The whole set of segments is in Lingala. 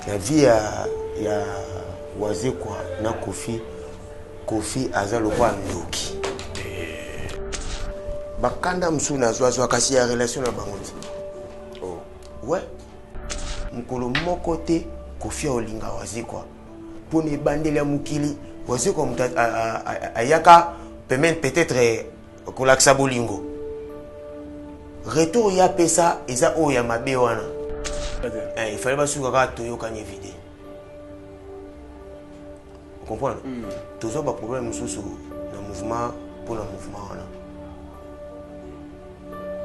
La vie ya Wazekwa na Kofi azalo kwa ndoki. Bakanda msuna zwa kasi ya relation na bangondi. Oh. Ouais. Mkolo moko te Kofi olinga Wazekwa. Pone bandele ya mukili Wazekwa ayaka peut-être kolaksa bolingo. Retour ya pesa eza o ya mabe wana. Il fallait pas suka toyo kanye vide. Vous comprenez? Tous les problèmes sont dans le mouvement pour le mouvement.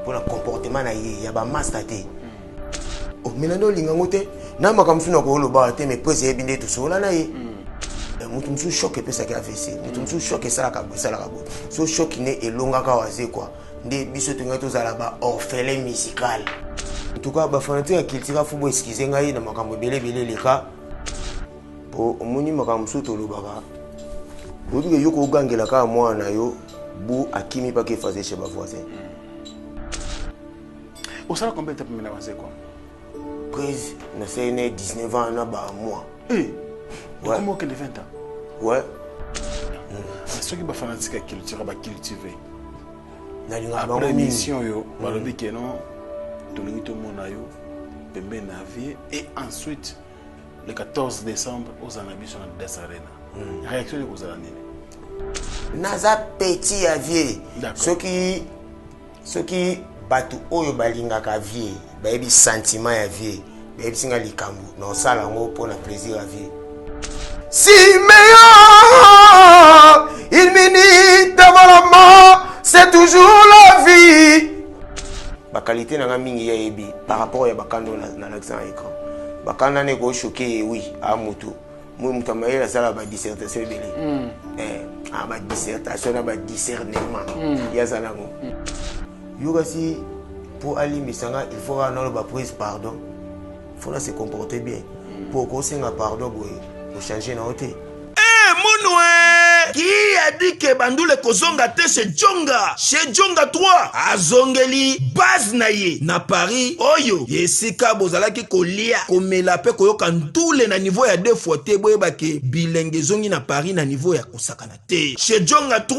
Pour le comportement, il y a un master. Oh, mais non, il y a un côté. Non, mais comme si on a le bar, mais peut être bien tout seul là. Je suis choqué que ça a fait ça. Je suis choqué que ça a fait ça. Je suis choqué que longa kawaze quoi. Des bisous tunga tous à la bas orphelin musical. En tout cas, bafanatique qui tira football excusez ngai na makambo belé les cas. Pour moni makambo soto lo baba. Bodu ke yoko gangela ka mwana yo bu akimi pa ke fazer chez ba voisin. Au salaire combien de temps pour me quoi? Prise, na c'est 19 ans na ba mois. Eh. Ouais. Comment que les 20 ans? Ouais. Ceux qui bafanatique qui tira ba cultiver. Na linga ba après mission yo, balobi ke non Tolingito Monayo, Pembe Navier, et ensuite, le 14 décembre, aux Anabis sur la Des Arena. Réaction aux Anabis. Naza petit avier. Ceux qui battent au balinga kavier, baby sentiment avier, baby singa likambu, non ça là pour le plaisir avier. Si meilleur, il minute avant la mort, c'est toujours la vie. La qualité n'a mingi yebi par rapport à bakando na l'accent écran. Bakanda ne go choqué oui à moto. Moi mutamaye la sala ba dissertation belé. Ba dissertation na ba discernement. Ya zalango. Yoga si pour Ali Misanga il faut avoir ba prise pardon. Il faut se comporter bien. Pour qu'on s'en pardon pour changer na hôtel. Qui a dit que Bandoule Kozonga te chez Djonga 3 azongeli base naye na Paris oyo yesika bozalaki kolia komela pe koyoka ndule na niveau ya 2 fois te boyeba ke bilenge zongi na Paris na niveau ya kosakana te chez Djonga 3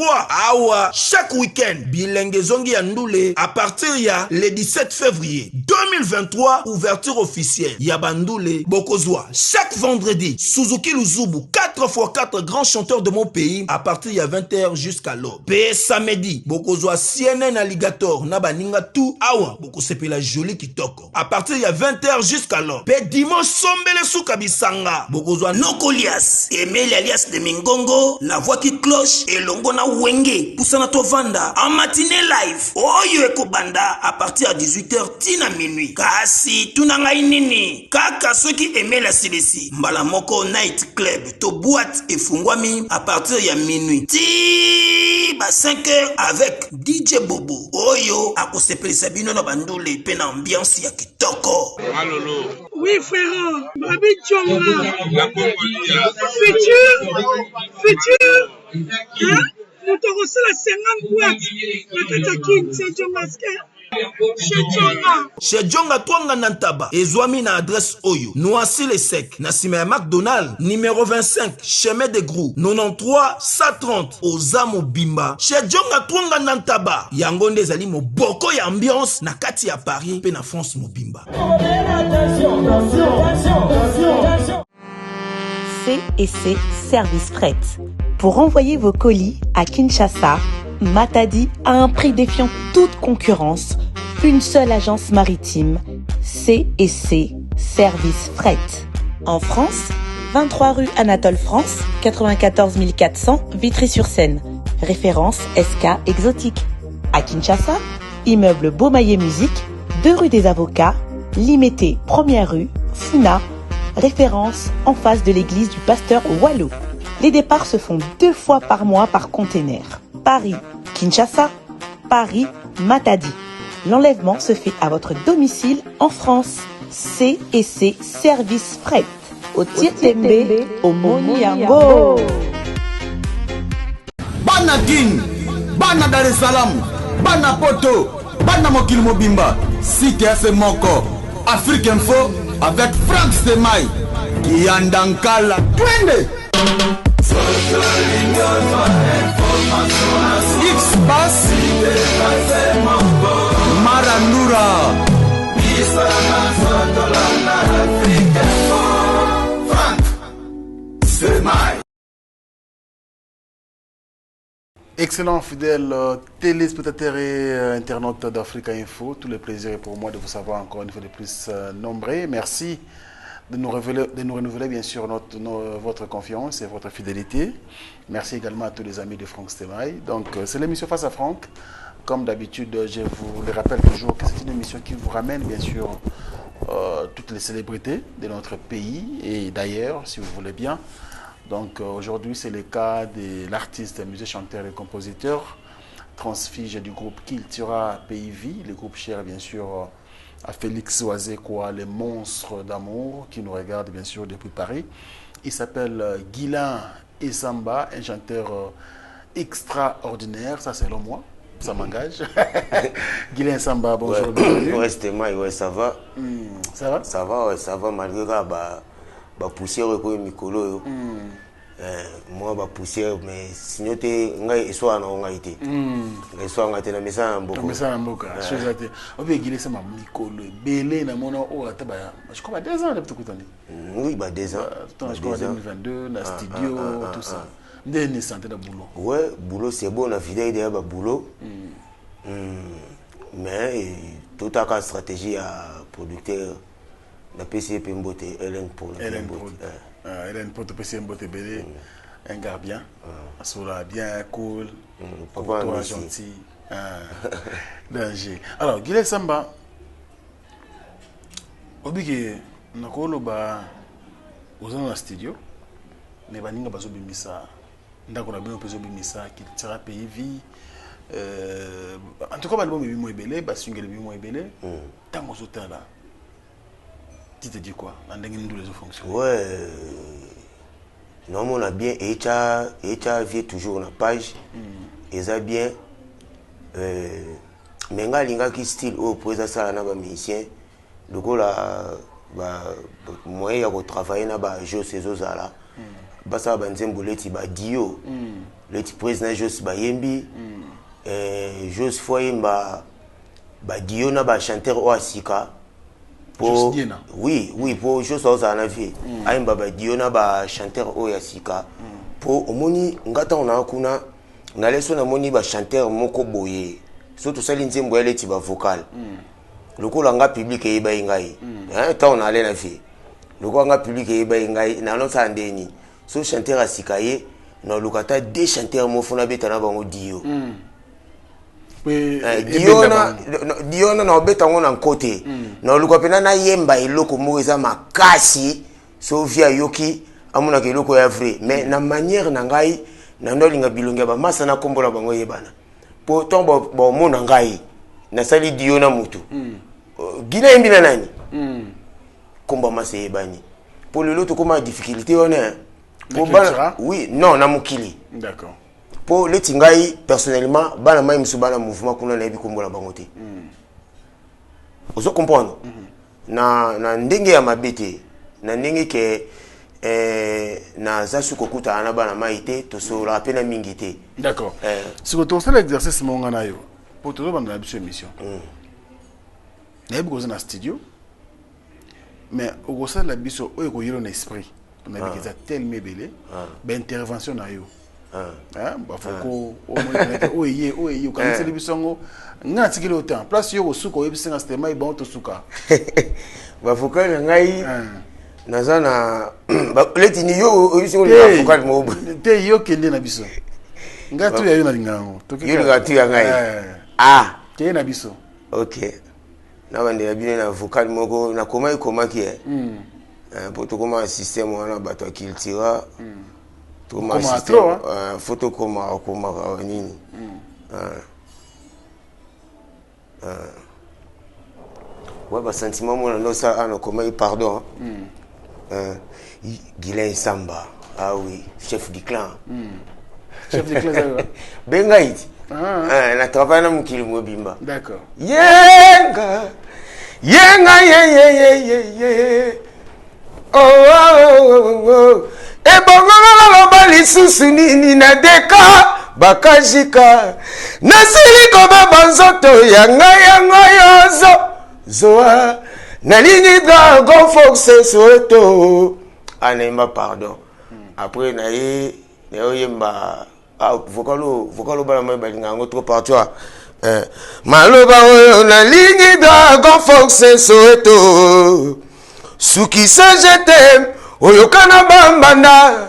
awa chaque week-end bilenge zongi ya ndule à partir ya le 17 février 2023 ouverture officielle ya Bandoule Bokozwa chaque vendredi Suzuki Luzubu 4x4 grands chanteurs de mon pays à partir de 20h jusqu'à l'aube. Pe samedi, bokozwa CNN Alligator na baninga tout awa boko sepela joli kitoko. À partir de 20h jusqu'à l'aube. Pe dimanche sombele souka bisanga. Bokozwa Nokolias, Emile alias de Mingongo, la voix qui cloche et longo na wenge. Poussana tovanda en matinée live. Oyo ekobanda à partir de 18h tina minuit. Kasi tunanga inini. Kaka ceux qui aimaient la CDC. Mbala moko night club to boîte et fungwami à partir de minuit. Ti ba 5h avec DJ Bobo. Oyo akosepeli sabino na Bandoule pe na ambiance ya kitoko. Malolo. Oui frère, Babi Djonga. La Congolia. Futur. Hein? Nous te reçons la 50 boîtes. La Katakin, c'est Djonga. Chez Djonga Twanga Nantaba, Ezwami na adresse Oyo, Noisy les Sec, Nassime McDonald, numéro 25, chemin de Grou, 93 130, Ozamo Bimba. Chez Djonga Twanga Nantaba, Yangonde Zali mo boko ya ambiance, na kati ya Paris, pe na France mo Bimba. C&C Service Fret. Pour envoyer vos colis à Kinshasa, Matadi a un prix défiant toute concurrence. Une seule agence maritime, C&C Service Fret. En France, 23 rue Anatole France, 94 400 Vitry-sur-Seine. Référence SK Exotique. À Kinshasa, immeuble Beaumaillé Musique, 2 rue des Avocats, Limité, 1er rue, Funa. Référence en face de l'église du pasteur Wallo. Les départs se font 2 fois par mois par container. Paris, Kinshasa, Paris, Matadi. L'enlèvement se fait à votre domicile en France. C&C Service Fret. Au Tietembe, au Moniango. Bana Guine, Bana Dar es Salaam, Bana Poto, Bana Mokil Mobimba. Cité à ce Moko. Afrique Info avec Franck Semaï. Yandankala twende X-Bass Marandura Excellent, fidèles téléspectateurs et internautes d'Africa Info. Tout le plaisir est pour moi de vous savoir encore une fois de plus nombreux. Merci de nous renouveler bien sûr votre confiance et votre fidélité. Merci également à tous les amis de Franck Stemay. Donc, c'est l'émission Face à Franck. Comme d'habitude, je vous le rappelle toujours que c'est une émission qui vous ramène bien sûr toutes les célébrités de notre pays et d'ailleurs, si vous voulez bien. Donc aujourd'hui, c'est le cas de l'artiste, musicien, chanteur et compositeur, transfige du groupe Kiltura PIV, le groupe cher bien sûr à Félix Oazekwa, le monstre d'amour qui nous regarde bien sûr depuis Paris. Il s'appelle Guilain Essamba, un chanteur extraordinaire, ça selon moi, ça m'engage. Guilain Essamba, bonjour. Ouais, ouais, ça va. Ça va? Ça va, ouais, ça va, malgré la poussière et Mikolo. Moi, la poussière, mais sinon, il soit en été. Il soit en été, mais ça en beaucoup. Mais ça en beaucoup. On veut Guilain Essamba, Mikolo, Belé, je crois 2 ans, oui, 2 ans. Je crois 2022, dans le studio, tout ça. Des santé de boulot. Ouais, boulot c'est bon, on a fidèle derrière le boulot. Mais tout à la stratégie à producteur, la PCP Mbote, Hélène pour la Hélène pour le PCP Mbote Belé, un gars bien, bien cool, papa toi gentil, danger. Alors, Guilain Essamba, obligé, on a dans le studio, mais on a bimisa. Ndako na bino peso bimisa qui tira pays vie en tout cas l'album est bien belé ba single bien belé tant aux auteurs là tu te dis quoi dans les fonctions ouais non on a bien et vient toujours la page et ça bien menga linga qui style au poser ça na ba musicien donc là moyen ya travailler na ba jeu ces là basa banzembo leti ba dio leti président Jos ba yembi Jos foyemba ba dio na ba chanteur o asika pour oui pour Jos oza na vie ayemba ba dio na ba chanteur o asika pour omoni ngata ona kuna na leso na moni ba chanteur moko boye surtout sali nzembo ya leti ba vocal lokola nga public e ba ngai ta on allait na vie lokola nga public e ba ngai na no sa ndeni so chanteur asikaye na lukata des chanteurs mo fona beta na bango dio dio na beta ngo na côté na lukapena na yemba eloko mo eza makasi so via yoki amuna ke eloko ya vrai mais na manière na ngai na ndolinga bilonga ba masa na kombola bango yebana po tombo bo mo na ngai na sali dio na mutu Guilain yembi na nani komba masa yebani pour le lot comment difficulté on est oui, non, na mukili. D'accord. Pour les tingai, personnellement, bana mai musubana mouvement kuna na ebi kombola bangote. Ozo comprendre. Na ndenge ya mabete, na ndenge ke na zasu kokuta ana bana maite to so la pena mingite. D'accord. Si vous tournez l'exercice monga na yo, pour toujours banda na biso émission. Na ebi koza na studio. Mais au gosa la biso o ko yiro na esprit. On a dit que ça tellement belé, ben intervention na yo. Ba foko o yé quand c'est le bisongo ngati kilo temps place yo suko yebisinga Stemay ba to suka. Ba foko ngai nazana ba leti ni yo bisingo ba foko mo te yo kende na biso. Ngatu ya yo na lingango. Yo ngatu ya ngai. Te na biso. OK. Na bande ya bino na vocal moko na koma ki pour tout comment un système on a battu qu'il tira tout ma système photo comme nini ouais bah sentiment mon non ça on comment pardon Guilain Essamba ah oui chef du clan Bengaïti na travaille na mukili mobimba d'accord yenga yeah oh ebongo naloba lisusu nini na deka bakajika nasili kobaba nzoto ya ngai yango yozo zoa nalingi dragon force soweto anayemba pardon après naye oyemba vocal bana mai balinga ngo trop partout maloba oyo nalingi dragon force soweto suki se jetem oyokana bambanda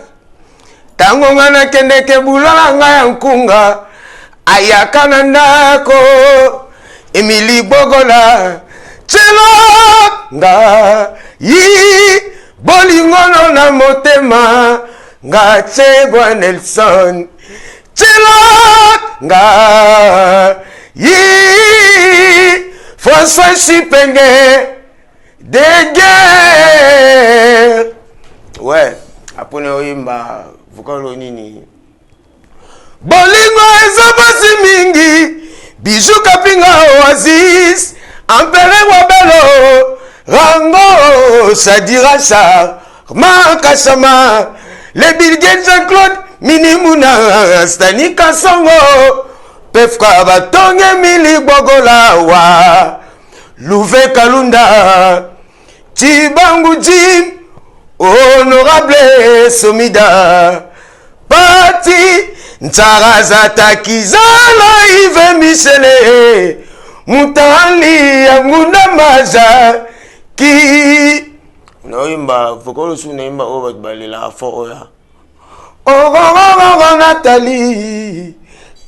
tango nga nakendeke bulala nga ya nkunga ayaka na ndako Emily Bogola chelo nga yi bolingono na motema nga chebwa Nelson chelo nga yi François Chipenge de guerre ouais apone oyimba vokalo nini bolingo eza basi mingi bijou kapinga oasis ampere wabelo rango sadira char makasama le Bilgate Jean-Claude minimuna stani kasongo pefka batonge Emily Bogola wa Louve Kalunda Chibangu Jim Honorable Somida Pati Ntaraza Takizala Yves Michele Mutali Amuna Maja Ki Noimba Vokolo su naimba over balila fo oya Oh Nathalie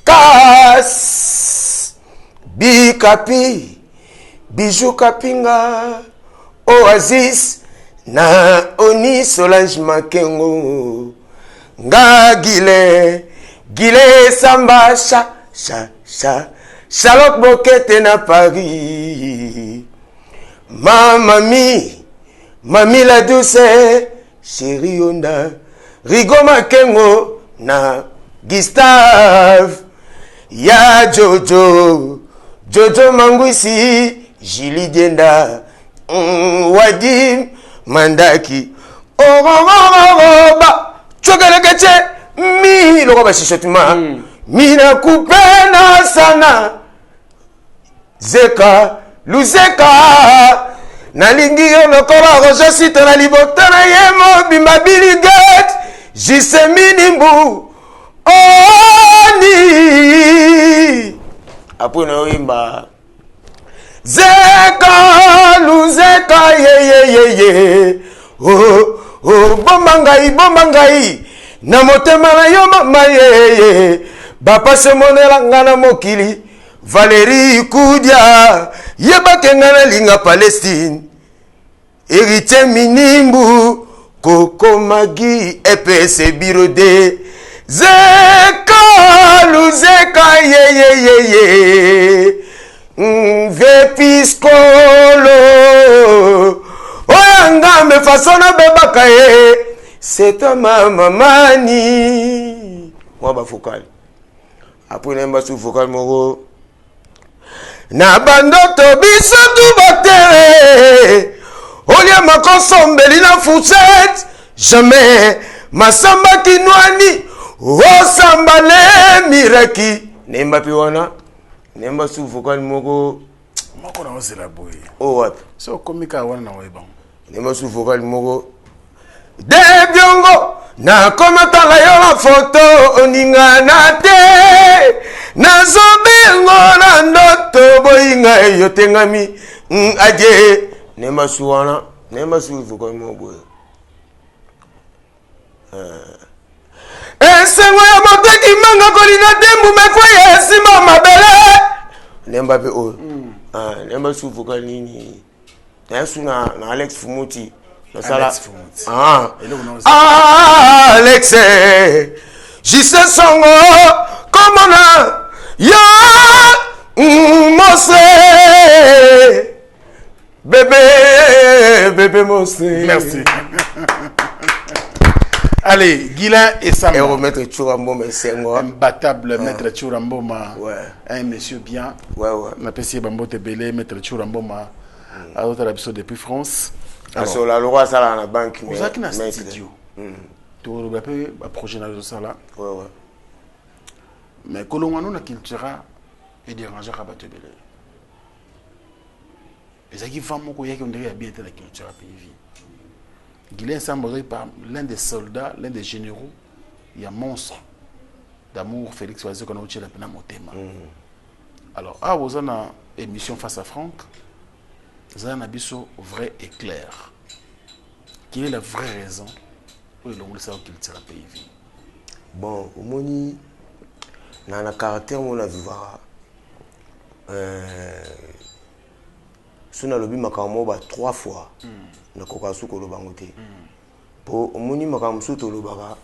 Kas Bikapi Bijou Kapinga Oasis na Oni Solange Makengo nga Gile Samba Charlotte Bokete na Paris Mami la douce Chérie Onda Rigo Makengo na Gustave ya Jojo Mangwisi Jili Dienda Wadim Mandaki ba chokelekete mi loko ba shishotima mina kupenda sana Zeka Luzeka nalingi lokola roja sita na libota na yemo bimba Billy Gate jisemini mbu oni après na oyimba Zeka Luzeka ye bomba ngai na motema na yo mama ye bapase monela ngana mokili Valérie Kudia yebakenga na linga Palestine héritier minimbu Koko Magi EPC Birode Zeka Luzeka ye Vepiskolo Oyanga me fasona bebaka ye c'est ta mamani moi ba vocal après nemba sous vocal moko na bandoto biso tu batere olia makosombeli na fourchette jamais masamba kinwani osamba le miraki nemba piwana nemba sous vocal moko moko na osela boye oh what so komika wana na weba nemba sous vocal moko de biongo na komata la yo la photo oninga na te na zobengo na ndoto boinga yo tengami aje nemba suwana nemba sous vocal moko esengo ya moteki manga kolina dembu mekwe esima mabele nemba pe o nemba sous vocal nini na suna na Alex Fumuti Alex Fumuti Alex Jise songo komona ya mose bébé mose merci. Allez, Guilain et Samba. Et remettre Churamboma et Senghor. Imbattable, maître Churamboma. Ouais. Un monsieur bien. Ouais. On a passé Bambo Tebele, maître Churamboma. À l'autre épisode depuis France. Parce que la loi, ça, la banque. Vous avez un studio. Tu as un projet dans ça là. Ouais. Mais quand on a une culture, il dérange à battre belé. Et ça qui fait beaucoup y a qui on dirait bien la culture à pays. Guilain Samboré par l'un des soldats, l'un des généraux, il y a monstre d'amour Félix Oazé qu'on a outil la peine à Motema. Alors, vous avez une émission face à Franck. Vous avez un abisso vrai et clair. Quelle est la vraie raison pour le culture à pays? Bon, au moni, dans le caractère on a vivra. Si on a lobby makambo 3 fois, na kokasu ko lobangote. Po omoni makamsu to lobaka.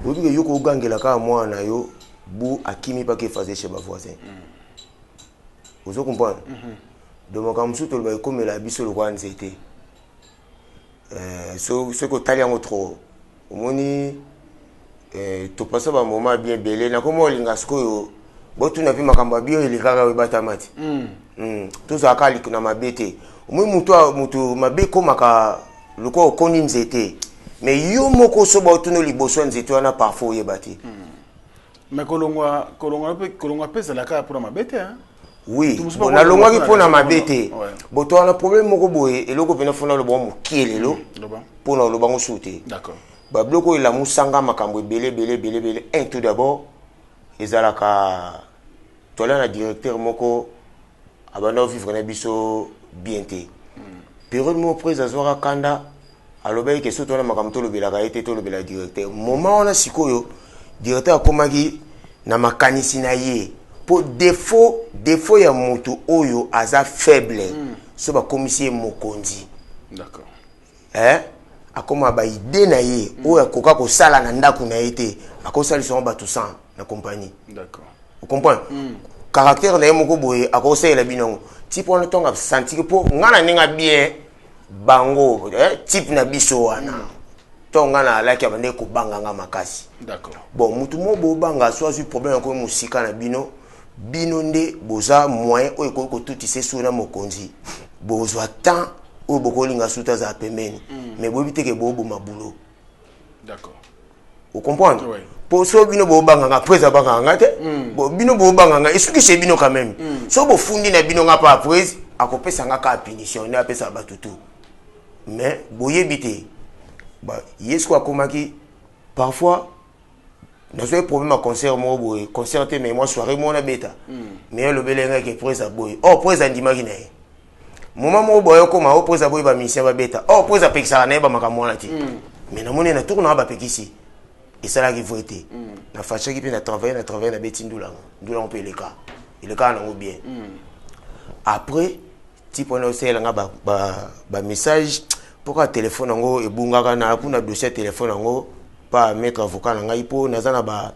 Obi ke yoko gangela ka mwana yo bu akimi pa ke fazer chez ba voisin. Vous comprenez? De makamsu to lobaka comme la biso le roi nzete. Ce que tali en trop. Omoni to passa ba moment bien belé na komo linga skoyo. Botu na vi makamba bio ile kaka we batamati. Tout ça kali na mabete. Moi mutu mabe komaka loko okoni nzete. Mais yo moko so ba tuno liboso nzete wana parfois yebati. Mais kolongwa pesa la ka pour mabete hein. Oui, on a longwa ki pona mabete. Boto wana problème moko boye eloko pena fona lo bon kielelo. Pona lo bango souté. D'accord. Ba bloko ila musanga makambo belé. Un tout d'abord ezalaka tola na directeur moko abana vivre na biso bien té. Période mo prise azora kanda alobai ke soto na makamto lo belaka été to lo bela directeur. Moment on a sikoyo directeur akomaki na makanisi na ye po défaut ya moto oyo aza faible. So ba commissaire mokonzi. D'accord. Akoma ba idée na ye oyo akoka ko sala na ndaku na été akosali son ba tout ça na compagnie. D'accord. Vous comprenez? Caractère na moko boye akosela la binongo. Type on tonga sentir po ngana ninga bien bango type na biso wana. Tonga na alaki abande ko banga nga makasi. D'accord. Bon mutu mo bo banga soit sur problème ko musika na bino nde boza moyen oyo ko tutise suna mokonzi. Bozo temps oyo bokolinga suta za pemeni. Mais bobi teke bobo mabulo. D'accord. Vous comprenez? Oui. Pour so bino bo banga nga presa banga nga te. Bo bino bo banga nga esuki chez bino quand même. So bo fundi na bino nga pa presa akopesa nga ka punition na pesa batutu. Mais boyebite ba yesko akomaki parfois na so problème à concert mo boy concerté mais moi soirée mo na beta. Mais le belenga ke presa boy. Oh presa ndimaki na ye. Moment mo boy ko ma o presa boy ba mission ba beta. Oh presa pekisa na ba makamona ti. Mais na moni na tourna ba pekisi. Et ça là qui faut être. Na facha qui peut na travailler na beti ndula. Ndula on peut le cas. Il cas na bien. Après type on aussi là ba message pourquoi téléphone ngo ebungaka na kuna dossier téléphone ngo pas mettre avocat na ngai po nazana ba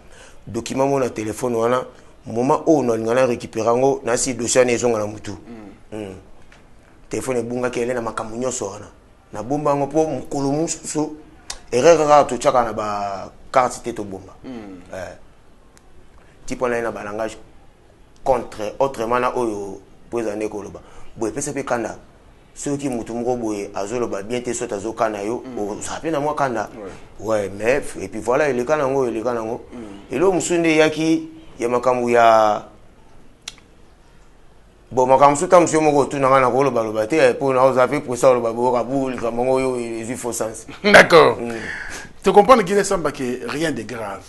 document mo na téléphone wana moment où on ngana récupérer ngo na si dossier na zonga na mutu. Téléphone ebungaka ele na makambo nyoso wana. Na bomba ngo po mukolo mususu erreur ka to chaka na ba carte tête au bomba. Type on a un langage contre autrement na oyo posane ko loba. Boy pesa pe kanda. Ceux qui mutu moko boy azoloba bien te sota zo kana yo o sape na moi kanda. Ouais mais et puis voilà il est kana ngo et lo musunde yaki ya makambu ya bon makambu suta monsieur moko tu na kana ko loba te pour na ozafe pour ça loba bo kabuli kamongo yo il faut sens. D'accord. Tu comprends qu'il est semble que rien de grave.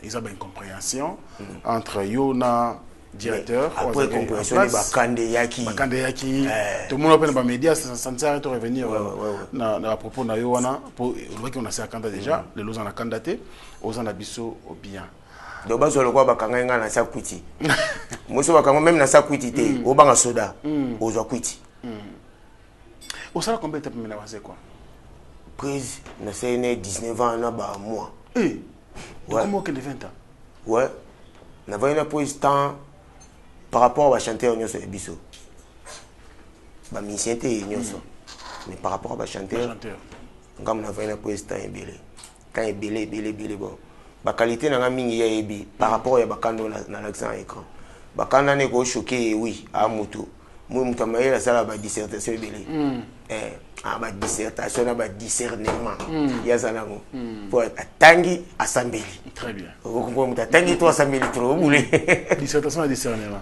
Ils ont une compréhension entre Yona, directeur, après compréhension, Bakande Yaki. Tout le monde appelle les médias, ça ne sert à revenir à propos de Yona. Pour le qu'on a fait à Kanda déjà, les lots en a candidaté, aux en abisso au bien. Donc, je vais voir Bakanga na sakuiti. Moi, je vais même na sakuiti, au banga soda, aux akuiti. Au salaire combien de temps tu as quoi? Prise, na c'est 19 ans na ba mois. Ouais. Comment que les 20 ans? Ouais. Na va une prise temps par rapport à chanteur nyoso biso. Ba misiente nyoso. Mais par rapport à chanteur. Ngam na va une prise temps ebele. Temps ebele bon. Ba qualité na mingi ya ebi par rapport à bakando na l'accent écran. Bakanda ne ko choqué oui à moto. moi mutamay la sala ba dissertation belé ba dissertation na ba discernement ya zanango pour atangi assembly. Très bien. Vous comprenez mutangi to assembly trop boulé. Dissertation et discernement.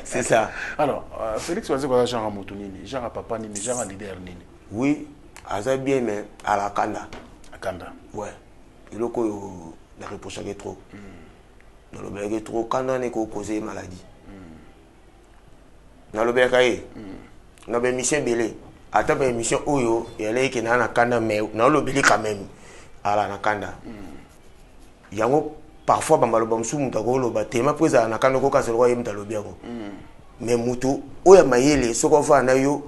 C'est ça. Alors, Félix Oazé quoi genre motonini, genre papa ni genre leader nini. Oui, aza bien mais à la kanda. À Kanda. Ouais. Il a la reproche trop. Dans le bégué trop kanda ne ko causer maladie. Dans le bégué na ba mission belé. Ata ba mission oyo yale ke na kanda mais na le belé quand même. Ala na kanda. Yango parfois bambalo bamsu mutako lo ba tema pesa na kanda ko ka selo yemta lo biango. Mais mutu oya mayele soko fa na yo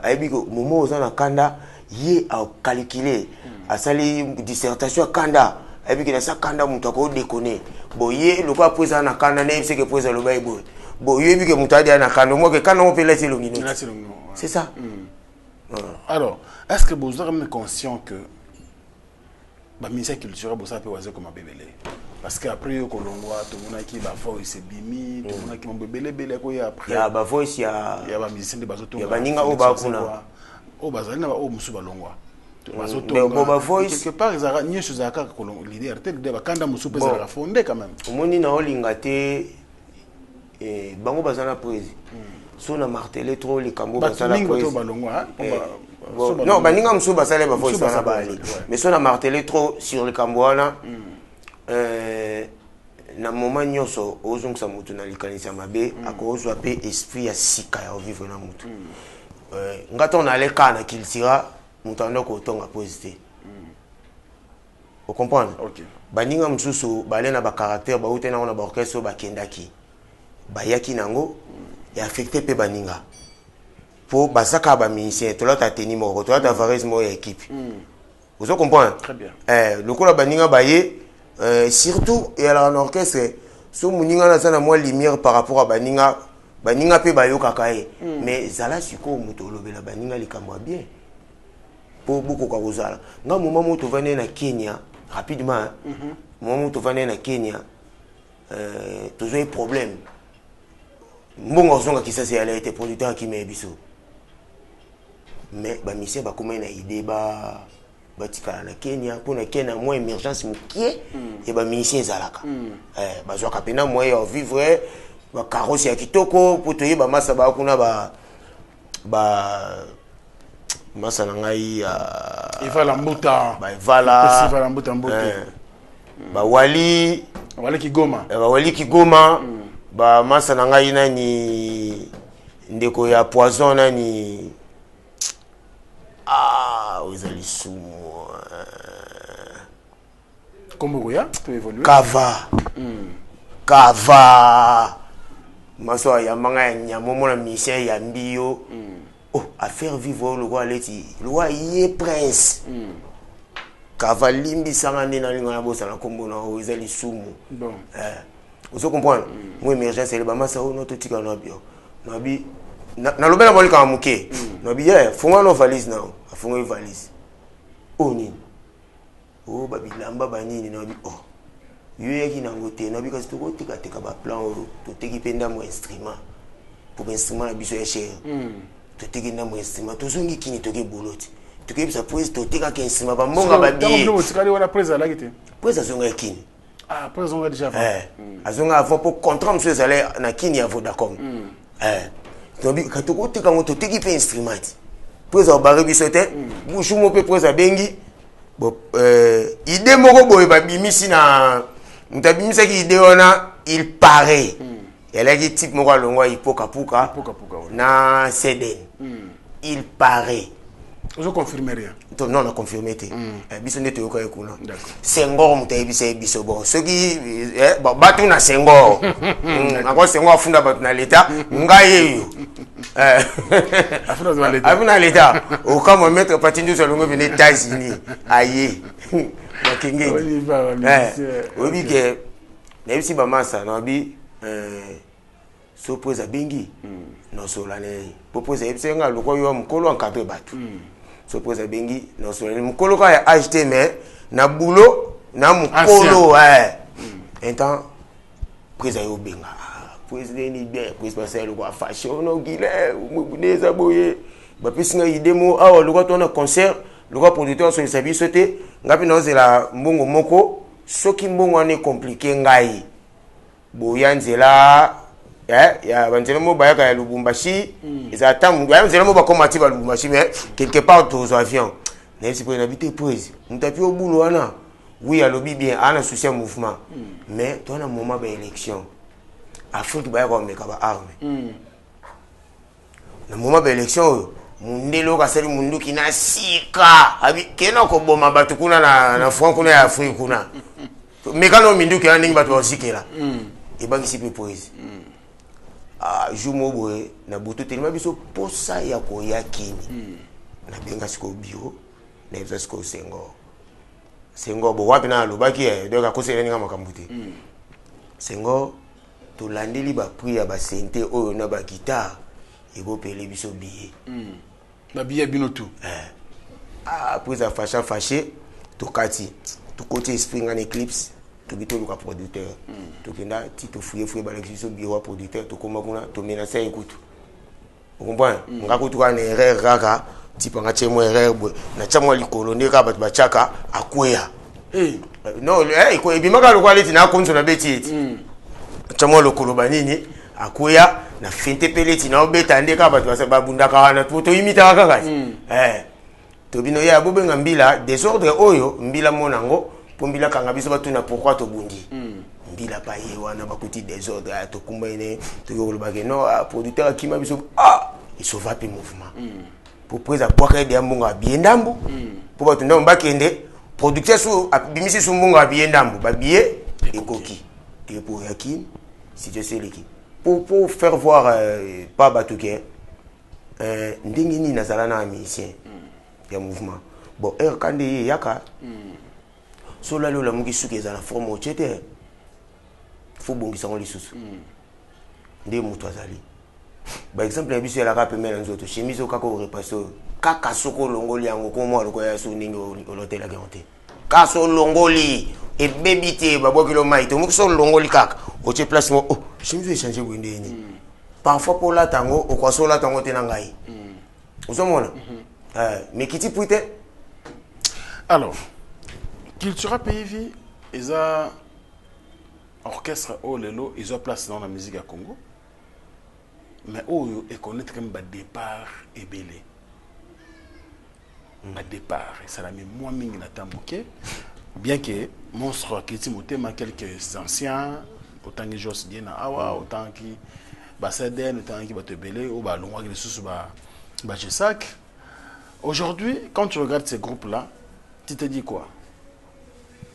aibiko momo ozana kanda ye a calculer asali dissertation kanda aibiki na sa kanda mutu ko déconner bo ye le quoi pesa na kanda ne c'est que pesa lo bay bo ye biki mutu adi na kanda mo ke kanda on peut laisser le minute. C'est ça. Alors, est-ce que vous êtes conscient que ba mise culturelle bossa peut oser comme bébélé? Parce qu'après au Colombois tout le monde qui va voir c'est bimi tout le monde qui m'a bébélé ko ya après. Ya ba voice ya ba musicien de bazoto. Ya ba ninga o ba kuna. O bazali na ba o musu balongwa. Bazoto. Mais ba voice quelque part ils a nié chose aka ko l'idée arrêter de ba kanda musu pesa la fondé quand même. Omoni na olinga te bango bazana prise. So na martelé trop les cambo bazana prise. Non, baninga musu basale ba voice na bali. Mais so na martelé trop sur le camboana. Na moment nyonso ozongisa mutu na likanisa mabe akozwa pe esprit ya sika ya vivre na mutu ngata on allait kana kiltira mutu andoko tonga positif. Vous comprenez? OK. Baninga mususu bale na ba caractère ba utena na ba orchestre ba kendaki bayaki nango ya affecté pe baninga pour basaka ba musicien to lota tenir moko to lota varisme ya équipe. Vous comprenez? Très bien. Le ko la baninga baye surtout et alors en orchestre so muninga na sana moi lumière par rapport à baninga pe bayo kakae mais zala siko muto lobela baninga likamwa bien pour beaucoup ka kozala nga moment moto vane na Kenya rapidement moment moto vane na Kenya toujours un problème mbongo zonga kisasi elle a été producteur qui m'a biso mais ba mission ba comment na idée ba batika na Kenya pour na Kenya moins émergence mukie et ba musicien zalaka bazwa kapena moyen ya vivre ba carrosse ya kitoko pour toye ba masa ba kuna ba masa na ngai Eva Lambuta ba Eva Lambuta mbote ba wali Kigoma ba masa na ngai nani ndeko ya poison nani ozali sumo Kombo ya to évoluer Kava maso ya manga nyamomo na mission ya mbio à faire vivre le roi leti le roi yé prince Kava limbi sangane na linga na bosa na kombo na ozali sumo bon vous comprenez moi émergence le bama sa no to tika na bio na bi na lobela boli ka muke na bi funga no valise na funga valise oni babilamba banini na bi yoyaki nango te na bi kasi to tika tika ba plan to teki penda mo instrument pour instrument na biso ya cher to teki na mo instrument to zongi kini to ke boloti to ke bisa prise to teka ke instrument ba mbonga ba bi no tikali wana prise la kiti prise zonga kini prise zonga déjà azonga avant pour contrat monsieur zale na kini ya Vodacom to bi ka to tika ngo to teki pe instrument prise au barre biso te bouchou mo pe prise bengi bon idée moko boye ba bimisi na mutabimisa ki idée ona il paraît elle a qui type moko longwa ipoka puka na Seden il paraît je confirme rien non on a confirmé te biso ndeto yoka ekuna Senghor mutayibisa biso bon ceux qui batu na Senghor encore Senghor afunda batu na l'état ngaye yo afuna l'état au cas moi mettre patindu sur longo venir États-Unis aye na kenge obi ke na bisi ba masa na bi so poza bengi no so la ne poza ebise nga lokwa yo mkolo encadrer batu so poza bengi no so la mkolo ka ya acheter mais na boulot na mkolo un temps poza yo benga président ni bien président c'est le quoi fashion no gile mubuneza boye ba pisinga idemo awa le quoi ton concert le quoi producteur so isabi sauter ngapi na zela mbongo moko soki mbongo ane compliqué ngai boya nzela ya banzela mo bayaka ya Lubumbashi ils attendent boya nzela mo ba komati ba Lubumbashi mais quelque part aux avions n'est pas pour habiter prise mutapi au boulot wana oui alobi bien ana souci mouvement mais toi na moment ba élection Afrique ba ko meka ba arme na moment ba élection mundelo ka sali mundu kina sika abi kena ko boma batu kuna na front kuna ya Afrique kuna mekano mindu ki aningi batu osikela ebangi sipe prise jumo boye na butu telema biso posa ya ko yakini na benga siko bio na evza siko sengo bo wapi na lobaki donc akosela ninga makambuti sengo to landeli ba prix ya ba sente oyo na ba guitare ego pele biso billet ba billet binotu après ça fâché to kati to côté spring en eclipse to bito luka producteur to kenda ti to fouiller ba l'exposition bureau producteur to koma kuna to menacer écoute vous comprenez ngako to kana erreur kaka ti panga chemo erreur na chamo likolo ndeka batu bachaka akweya non ko ebimaka lokwa leti na konzo na beti eti chamo lokolo banini akweya na finte peleti na obeta ndeka batu basababundaka wana to imita kaka to bino ya bobenga mbila désordre oyo mbila monango pombila kanga biso batuna pourquoi to bundi mbila pa ye wana bakuti désordre to kumba ine to yolobake no producteur akima biso il sauva pe mouvement pour presa boka de mbonga biendambo pour batunda mbakende producteur sou bimisi sou mbonga biendambo ba billet ekoki et pour yakin si je sais l'équipe pour faire voir pas batuke ndingi ni nazala na musicien ya mouvement bon kande yaka sola lo la muki suki za la forme au chete faut bongisa ngoli susu ndé muto azali par exemple ya biso ya la rap mena nzoto chemise o kako repasso kaka soko longoli yango ko mo ko ya su ningi o l'hôtel la garantie kaso longoli e bebité ba bokilo mai to muki so longoli kaka o che place mo chemise changer wende ni parfois pour la tango o kwa so la tango tena ngai uzomona mais qui t'y puite alors Cultura PIV ils ont orchestre au lelo ils ont place dans la musique à Congo mais oh et connaître comme ba départ et belé ba départ et ça la mémoire mingi na tambuke bien que monstre qui timotema quelques anciens autant que Jos Diena awa autant qui Basaden autant qui ba te belé ou ba longwa qui sous ba Jesak. Aujourd'hui quand tu regardes ces groupes là tu te dis quoi?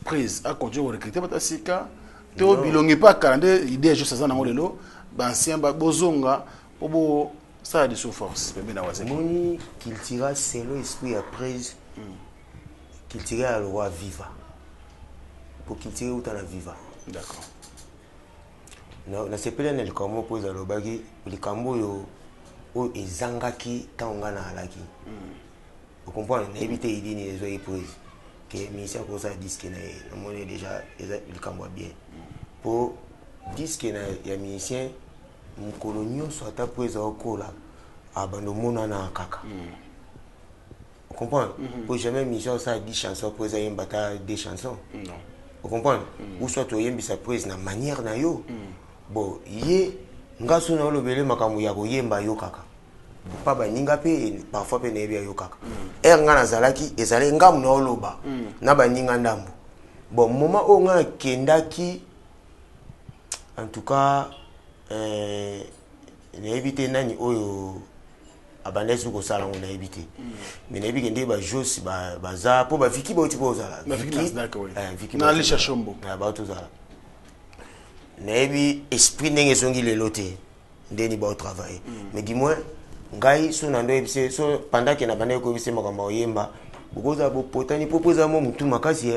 Prise à continuer à recruter Batasika to bilongi pas calendrier idée juste ça na ngolelo ba ancien ba bozonga obo ça de force bébé na waze moni qu'il tira c'est l'esprit à prise qu'il tira à roi viva pour qu'il tire autant la viva d'accord non na sepele na likambo pose à lobaki likambo yo o ezangaki tanga na alaki vous comprenez na éviter idée ni les prise que ministère pour ça disque na monnaie déjà il cambo bien pour disque na ya musicien mkolonio soit ta prise au kola abando mona na kaka vous comprenez pour jamais musicien ça 10 chansons pour ça yembata des chansons non vous comprenez ou soit to yembi sa prise na manière na yo bon yé ngaso na lobele makambo ya ko yemba yo kaka pas baninga pe parfois pe nebi yo kaka nga nazalaki ezale ngamu na oloba na baninga ndambo bon moment o nga kendaki en tout cas na éviter nani oyo abandesi ko sala ngona éviter mais na éviter ndé ba Jos ba za po ba viki ba tipo zala viki na le chachombo na ba to zala na ebi esprit ndenge songi lelo te ndeni ba travailler mais dis-moi ngai so na ndo ebise so pendant que na bande ko ebise makambo yemba bokoza bopotani proposa mo mutu makasi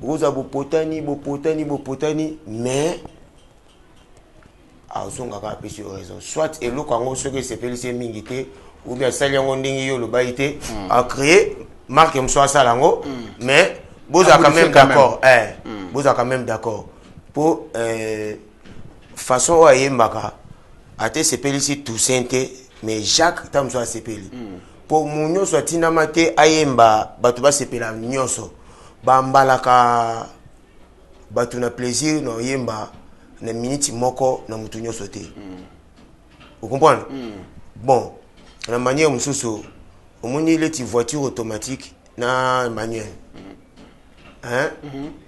bokoza bopotani mais azonga ka pesi raison soit eloko ngo soki sepelise mingi te ou bien sali ngo ndingi yo lo baité a créer marque mso sala ngo mais boza quand même d'accord boza quand même d'accord pour façon oyo ayembaka ate sepeli si Toussaint te mais Jacques ta mosusu asepeli po mu nyonso atindama te ayemba bato basepela nyonso bambalaka bato na plaisir na oyemba na minute moko na mutu nyonso te vous comprenez bon na manière mosusu omoni leti voiture automatique na manuel hein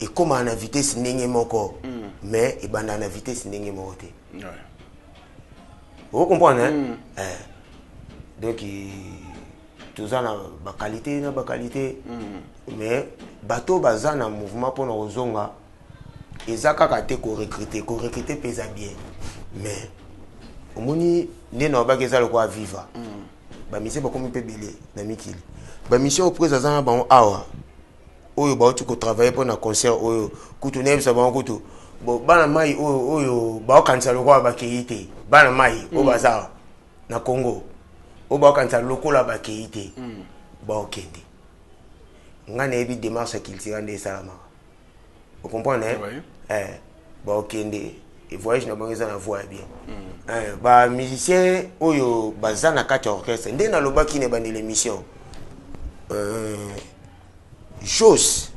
et comme à la vitesse ndenge moko mais et banda na vitesse ndenge moko te vous comprenez hein donc tout ça na ba qualité mais bateau baza na mouvement pour na ozonga ezaka kate ko recruter pesa bien mais omoni ndena ba kezalo kwa viva ba mission ba komi pe belé na mikili ba mission au près azana ba awa oyo ba tu ko travailler pour na concert oyo kutu ne bisa ba kutu bo bana mai oyo ba kanisa lokwa ba keite bana mai o baza na Congo o ba kanisa lokola ba keite ba okende ngana ebi démarche culturelle de salama vous comprenez ba okende et voyage na bango na voix bien ba musicien oyo baza na kati orchestre nde na lobaki ne ba l'émission chose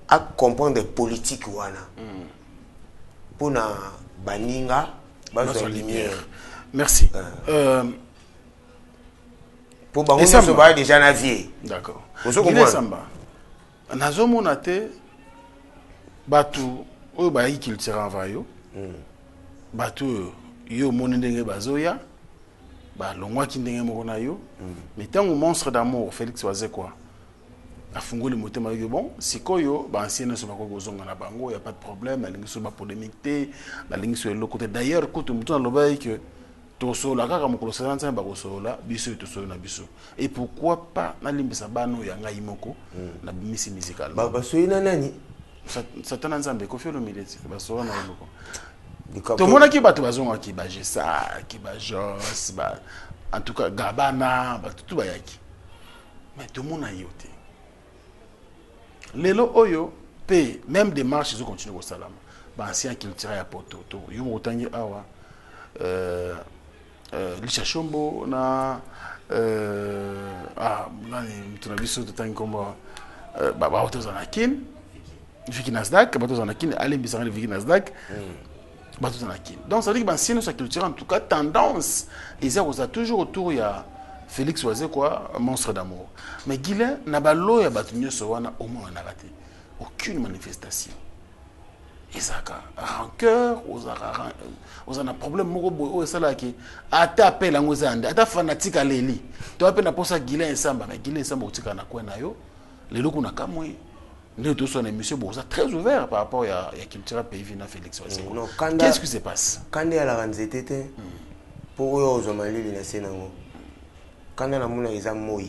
à comprendre politique wana pour na baninga bazo lumière merci pour bango so ba déjà na vie d'accord vous comprenez nazomona te batu oyo ba culture avayo batu yo moni ndenge bazoya ba longwa ki ndenge moko na yo mais tango monstre d'amour Félix Oise quoi afungoli motema yo bon sikoyo ba ancienne so bako kozonga na bango y a pas de problème la lingi so ba polémique te la lingi so le côté d'ailleurs côté mutu na loba que toso la kaka mokolo 75 ba kosola biso toso na biso et pourquoi pas na limbisa bano ya ngai moko na bimisi musical ba so ina nani Satan Nzambe Koffi Olomide ba so na loko to mona ki bato bazonga ki ba Jessa ki ba Jos ba en tout cas Gabana ba tout ba yaki mais to mona yote lelo oyo pe même des marches ils continuent au salam ba ancien culture ya poto to yo motangi awa Lisha Shombo na nani mtunabiso tutangi komba ba otoza na kin Viki Nasdaq bato na kin aller bisanga Viki Nasdaq bato na kin donc ça veut dire que ancienne sa culture en tout cas tendance ils ont toujours autour ya Félix Oise quoi monstre d'amour mais Guilain na balo ya bato nyoso wana au moins na raté aucune manifestation ezaka rancœur aux un problème moko boy ça là qui ata appel ngo zande ata fanatique aleli to appel na posa Guilain Samba mais Guilain Samba utika na kwa nayo lelo kuna kamwe nous tous on est monsieur Boza très ouvert par rapport à culture pays vina Félix Oise qu'est-ce qui se passe quand il y a la ranzete pour eux aux Mali na senango quand na muna eza moi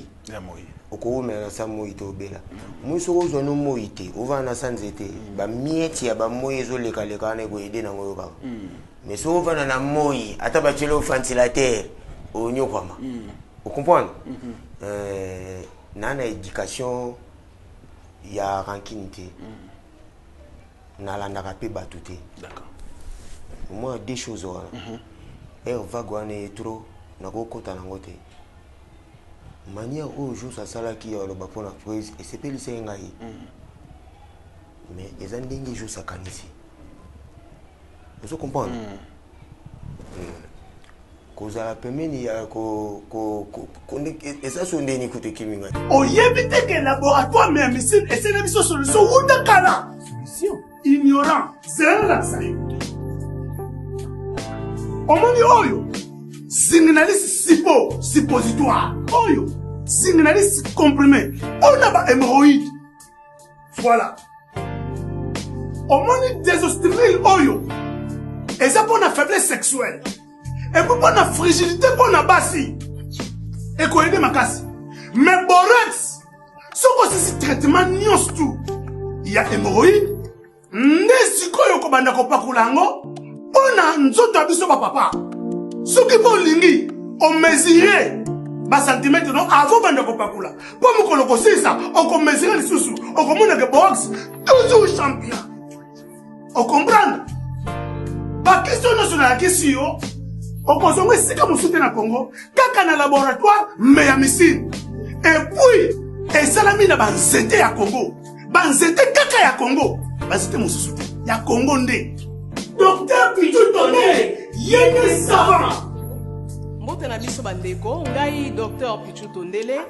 oko na sa moi to bela muso ko zo no moi te ova na sanzete ba mieti ya ba moi ezo leka leka na go ede na ngoyo ka mais so ova na moi ata ba chelo ventilateur o nyokwama vous comprenez na éducation ya rancune na landa ka pe batute d'accord moi deux choses et va gouaner trop na ko kota na ngote manière au jour ça sala qui a le bapon la prise et c'est pas lycée ngai mais les andingi jour ça kanisi vous comprenez cause la pemeni ya ko et ça sont des nikuté kiminga oyebite que laboratoire mais missile et c'est une solution ou dakala solution ignorant c'est la ça omoni oyo signaliste sipo suppositoire oyo signaliste comprimé on a ba hémorroïde voilà omoni désostérile oyo et ça pour la faiblesse sexuelle et pour la fragilité pour la basi et quoi aider ma casse mais borex ce que c'est traitement nios tout il y a hémorroïde ndesi koyo ko banda ko pakulango ona nzoto abiso ba papa ce qui bon lingi on mesurer ba centimètre non avant banda ko pakula pour mo koloko ça on ko mesurer les sous on ko mona que box toujours champion on comprend bakestion nyonso nayakisi yo okozonga esika mosusu te na Congo kaka na laboratoire me ya misine epuis esalami na banzete ya Congo banzete kaka ya Congo banzete mosusu te ya Congo nde Docteur Pichu Tondele yene savant mbote na biso bandeko ngai Docteur Pichu Tondele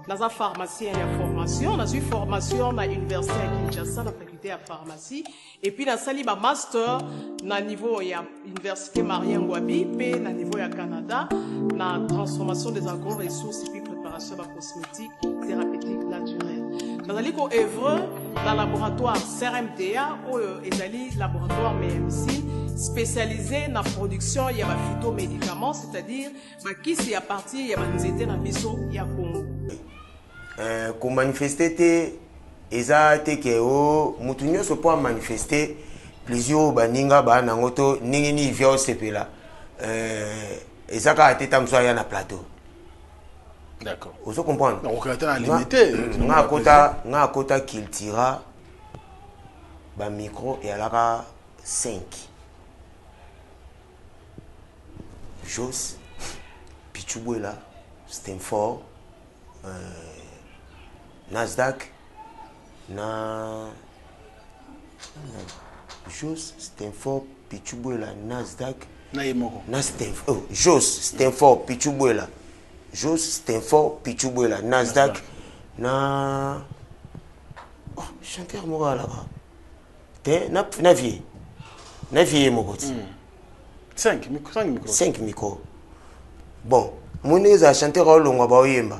naza pharmacien ya formation nazwi formation na université ya Kinshasa na faculté ya pharmacie et puis nasali ba master na niveau ya université Marien Ngouabi pe na niveau ya Canada na transformation des agro-ressources et puis préparation de cosmétiques thérapeutiques naturelles nazali ko œuvre dans laboratoire CRMTA oyo ezali laboratoire MMC spécialisé dans la production ya ba phytomédicaments c'est-à-dire bakisi à partir ya banzete na biso ya Congo. Ko manifester te eza te ke o mutu nyonso po manifester plaisir baninga ba nango to ningi ni via sepela eza ka teta mso ya na plateau. D'accord. Vous comprenez? Donc on a limité. Nga kota kiltira ba micro et alaka 5. Jos Pichubuela Stanford Nasdaq na Jos Stanford Pichubuela Nasdaq na Stanford Jos Stanford Pichubuela Jos Stanford Pichubuela Nasdaq na chanteur moral là-bas te na vie mokoti 5 micros. Bon, mon est chanteur au long ba oyemba.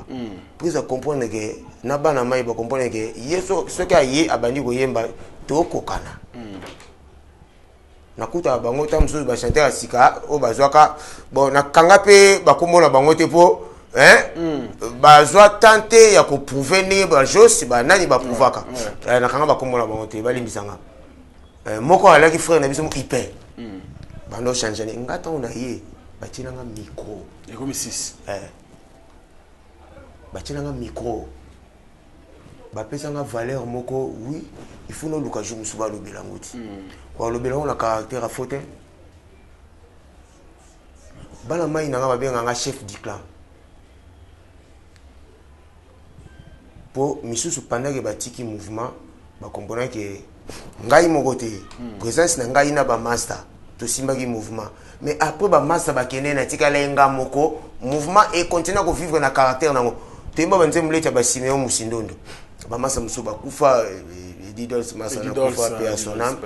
Pour comprendre que na bana mai ba comprendre que yeso ce ka ye abandi ko yemba to kokana. Nakuta bango tamso ba chanteur asika o bazwaka bon na kanga pe ba komona bango te po bazwa tenter ya ko prouver ni ba jos ba nani ba prouvaka. Na kanga ba komona bango te ba limbisanga. Moko alaki frère na biso hyper. Bando changer ngata on a yé batinanga micro et comme 6 batinanga micro bapesanga valeur moko oui il faut no luka jour musuba lo belangoti wa lo belango na caractère à faute bana mai nanga babenga nga chef du clan po misusu pendant que batiki mouvement ba comprendre que ngai moko te présence na ngai na ba master to simbaki mouvement mais après ba massa ba kene na tika lenga moko mouvement et continue à vivre na caractère nango temba banze muleta ba Simeon Musindondo ba massa musuba kufa Didos massa na kufa personnel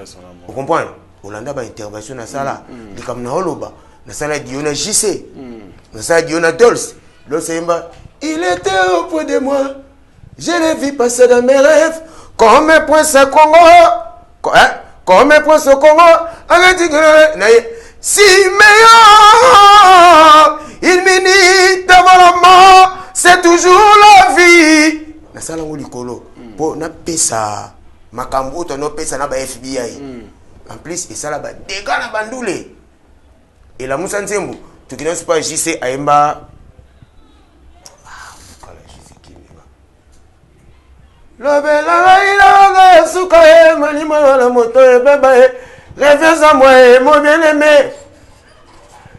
vous comprenez Olanda ba intervention na sala likam na holoba na sala Diona JC na sala Diona Dolce le semba il était auprès de moi je l'ai vu passer dans mes rêves comme un prince Congo comme un prince Congo si meilleur il minute devant la mort c'est toujours la vie na sala ngoli kolo po na pesa makambo to no pesa na ba FBI en plus et ça là ba dégâts na bandule et la musa nzembo tu qui n'est pas JC aimba le bela ila suka e mani la moto e beba e reviens à moi mon bien-aimé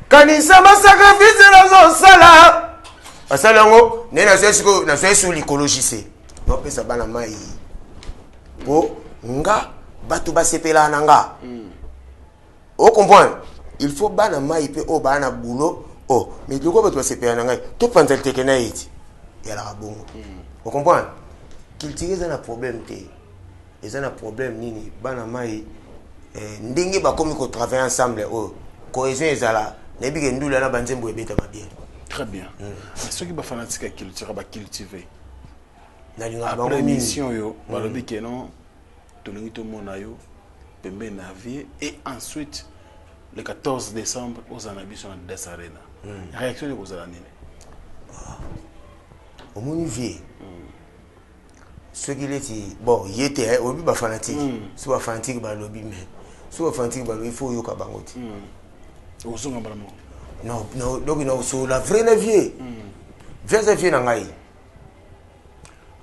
kanisa ma sacrifice la sala asalango ne na sesiko l'écologiste no pesa bana mai po nga batu ba sepela nanga o comprendre il faut bana mai pe o bana boulot oh mais doko batu ba sepela nanga to pantel tekena yiti ya la bongo o comprendre qu'il tire un problème te ils ont un problème nini bana mai ndenge ba komi ko travailler ensemble oh cohésion ezala nebi ke ndula na banzembo ebeta bien très bien ceux qui ba fanatique à culture ba cultiver na linga ba mission yo ba lobi ke non to lingi to mona yo pembe na vie et ensuite le 14 décembre aux Anabis on des arena réaction de aux nini au moni vie ce qu'il est bon il était au but fanatique soit fanatique ba lobby mais soit fanatique ba il faut yoka bangoti au son vraiment non donc non sur la vraie vie vraie vie na ngai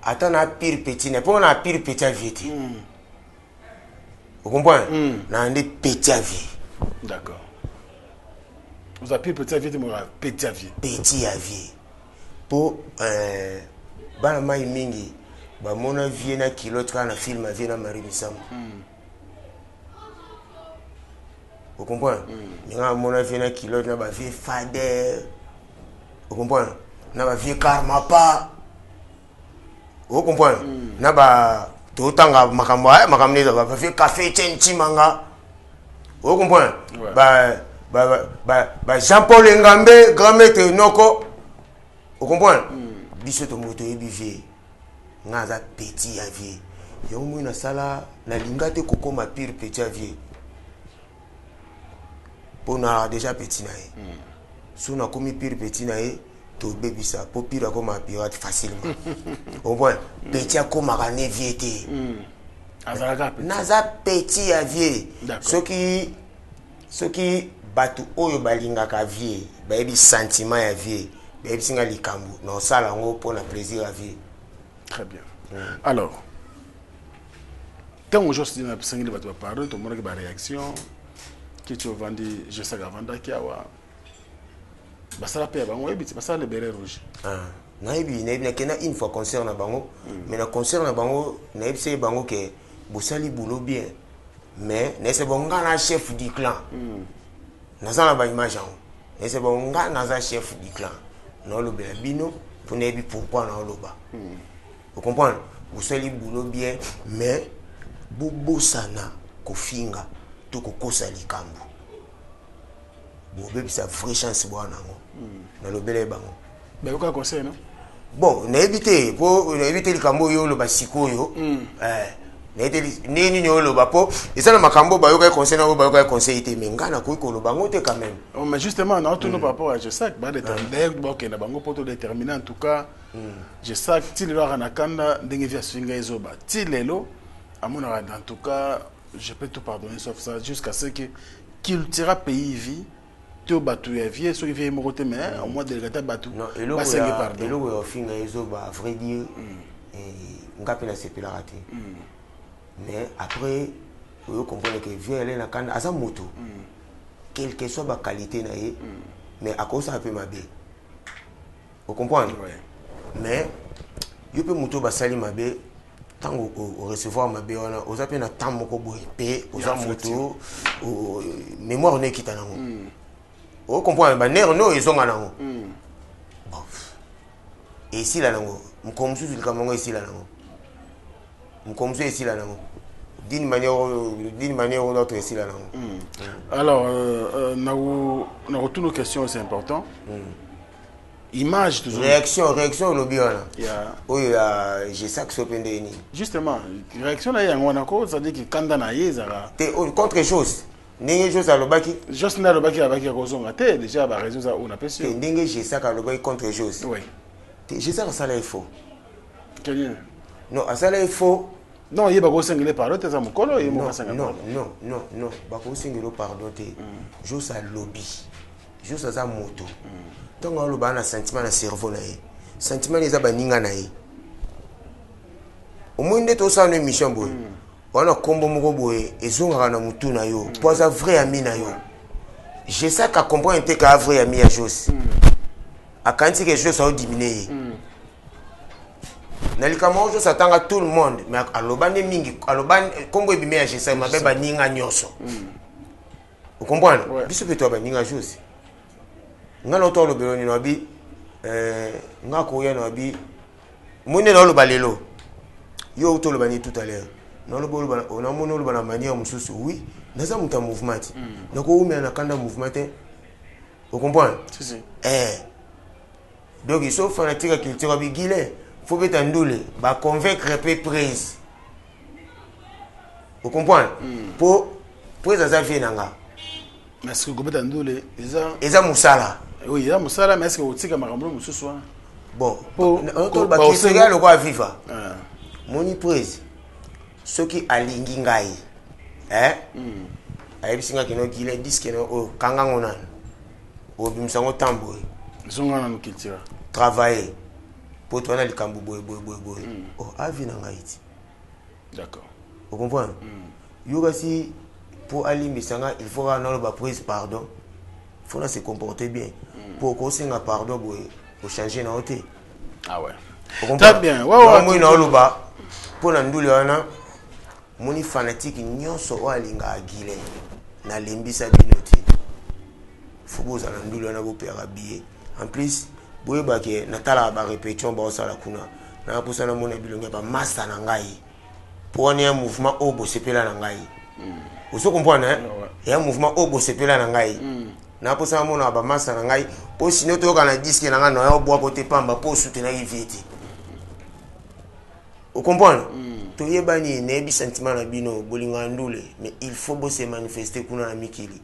atana pire petit ne pas na pire petit vie vous comprenez na ndi petit vie D'accord. Vous appelez petit avier, petit avier. Petit avier. Pour bana mai mingi ba mona vie na kilote kana film avier na Marie Misamba. Vous comprenez? Ninga mona vie na kilote na ba vie fader. Vous comprenez? Na ba vie karmapa. Vous comprenez? Na ba totanga makambo makamneza ba vie café chenchimanga. Vous comprenez? Jean-Paul Ngambe, grand maître Noko. Vous comprenez? Biso to moto ebivier. Ngaza petit avier. Yo mu na sala na lingate koko ma pire petit avier. Pour na déjà petit nae. Si on a commis pire petit nae, to baby ça pour pire comme un pirate facilement. Vous comprenez? Petit comme un viété. Naza petit avier. Ce qui batu oyo balingaka vie, bayebi sentiment ya vie, bayebi singa likambo, non sala ngo pour le plaisir à vie. Très bien. Alors, quand aujourd'hui on a pensé que tu vas parler, tout le monde a une réaction, que tu vas vendre, je sais qu'avant d'avoir, bah ça la paix, bah on est bah ça le béret rouge. Ah, naïbi na kena une fois concert na bango, mais na concert na bango, naïbi c'est bango que bosali boulot bien, mais n'est-ce bon ngana chef du clan. Nazana ba image et c'est bon nga naza chef du clan no lo bino pour ne bi pourquoi na loba. Vous comprenez? Vous sali boulot bien mais bobo sana kofinga to kokosa likambo bo bebi sa vraie chance bwana ngo na lo bele bango mais aucun conseil non bon na éviter pour éviter likambo yo lo basiko yo nini nyolo bapo et ça na makambo ba yoka conseil na ba yoka conseil te mengana ko ko lo bango te quand même. Mais justement non tout nous par rapport à je sais ba déterminer bon na bango poto déterminer en tout cas je sais que til lo na kanda ndenge via swinga ezoba tilelo amona en tout cas je peux tout pardonner sauf ça jusqu'à ce que cultura pays vie to batu ya vie so vie morote mais au moins délégata batu ba sengi pardon et lo finga ezoba à vrai dire ngapi na sepela raté. Mais après, vous comprenez que vieux elle est dans le à moto. Quelle que soit la qualité, mais à cause ça peut m'aber. Vous comprenez? Mais, vous pouvez moto basali m'aber, tant au recevoir m'aber, on a appelé un temps moko boipé, aux moto, mémoire ne quitte n'ango. Vous comprenez? Bah nerf no ils sont n'ango. Et ici là n'ango, comme si le camongo ici là n'ango. Comme ça ici là d'une manière ou d'autre ici là. Alors on retourne aux questions, c'est important. Image toujours. Réaction le bien là. Oui, j'ai ça que c'est open de. Justement, réaction là il y a un cause, ça dit que quand on a yezara. T'es contre chose. N'engage chose à l'obaki. Juste là l'obaki avec la raison. T'es déjà la raison ça on a pas sûr. N'engage j'ai ça à l'obaki contre chose. Oui. J'ai ça ça là il faut. Quel non, ça là il faut. Non, il y a pas de pardon, tu as mon colo, il y a non, pas de pardon, je suis lobby, je suis moto. Tant que tu as un sentiment dans le cerveau, sentiment des abaninga nae. Au moins de ça une mission boy. On a combo moko boy et zonga na mutu na yo. Pour un vrai ami na yo. Je sais qu'à comprendre que un vrai ami à chose. À quand que je ça diminuer. Nalikamo jo satanga tout le monde mais alobane mingi alobane kombo ebimé je sais mabe baninga nyoso. Vous comprenez? Biso peto baninga chose. Ngalo to lobelo ni no bi ngako ya no bi mune no lobalelo. Yo to lobani tout à l'heure. Non le bolo on a mono lobana manière mususu oui, naza muta mouvement. Nako umi na kanda mouvement. Vous comprenez? Si. Donc il faut fanatique culture bi gile. Faut que tu va convaincre peu prise. Vous comprenez? Pour ça vient nanga. Mais est-ce que vous pouvez t'endoule Eza musala. Oui, il y a musala mais est-ce que vous tika makambo musu soir? Bon, on to ba kisega le quoi viva. Moni prise. Ce qui alingi ngai. Ayebi singa kino gile disque no o kanga ngona. O bimsango tambo. Zonga na culture. Travailler. Pour toi, le cambo boy. Oh, avis n'a pas été. D'accord. Vous comprenez? Yoga si pour alimbisanga il faut avoir ba prise pardon faut se comporter bien pour qu'on singa pardon pour changer na côté ah ouais très bien moi na loba pour na nduli wana moni fanatique nyonso o alinga agile na limbisa binoti faut boza na nduli wana bo pera billet en plus boye ba ke na tala ba répétition ba osala kuna na posa na mona bilonga ba master na ngai pour un mouvement au bo sepela na ngai vous comprenez hein il y a un mouvement au bo sepela na ngai na posa mona ba master na ngai po sinon to kana disque na ngai na yo boa côté pamba po soutenir vite vous comprenez to yebani nebi sentiment na bino bolinga ndule mais il faut bo se manifester kuna na mikili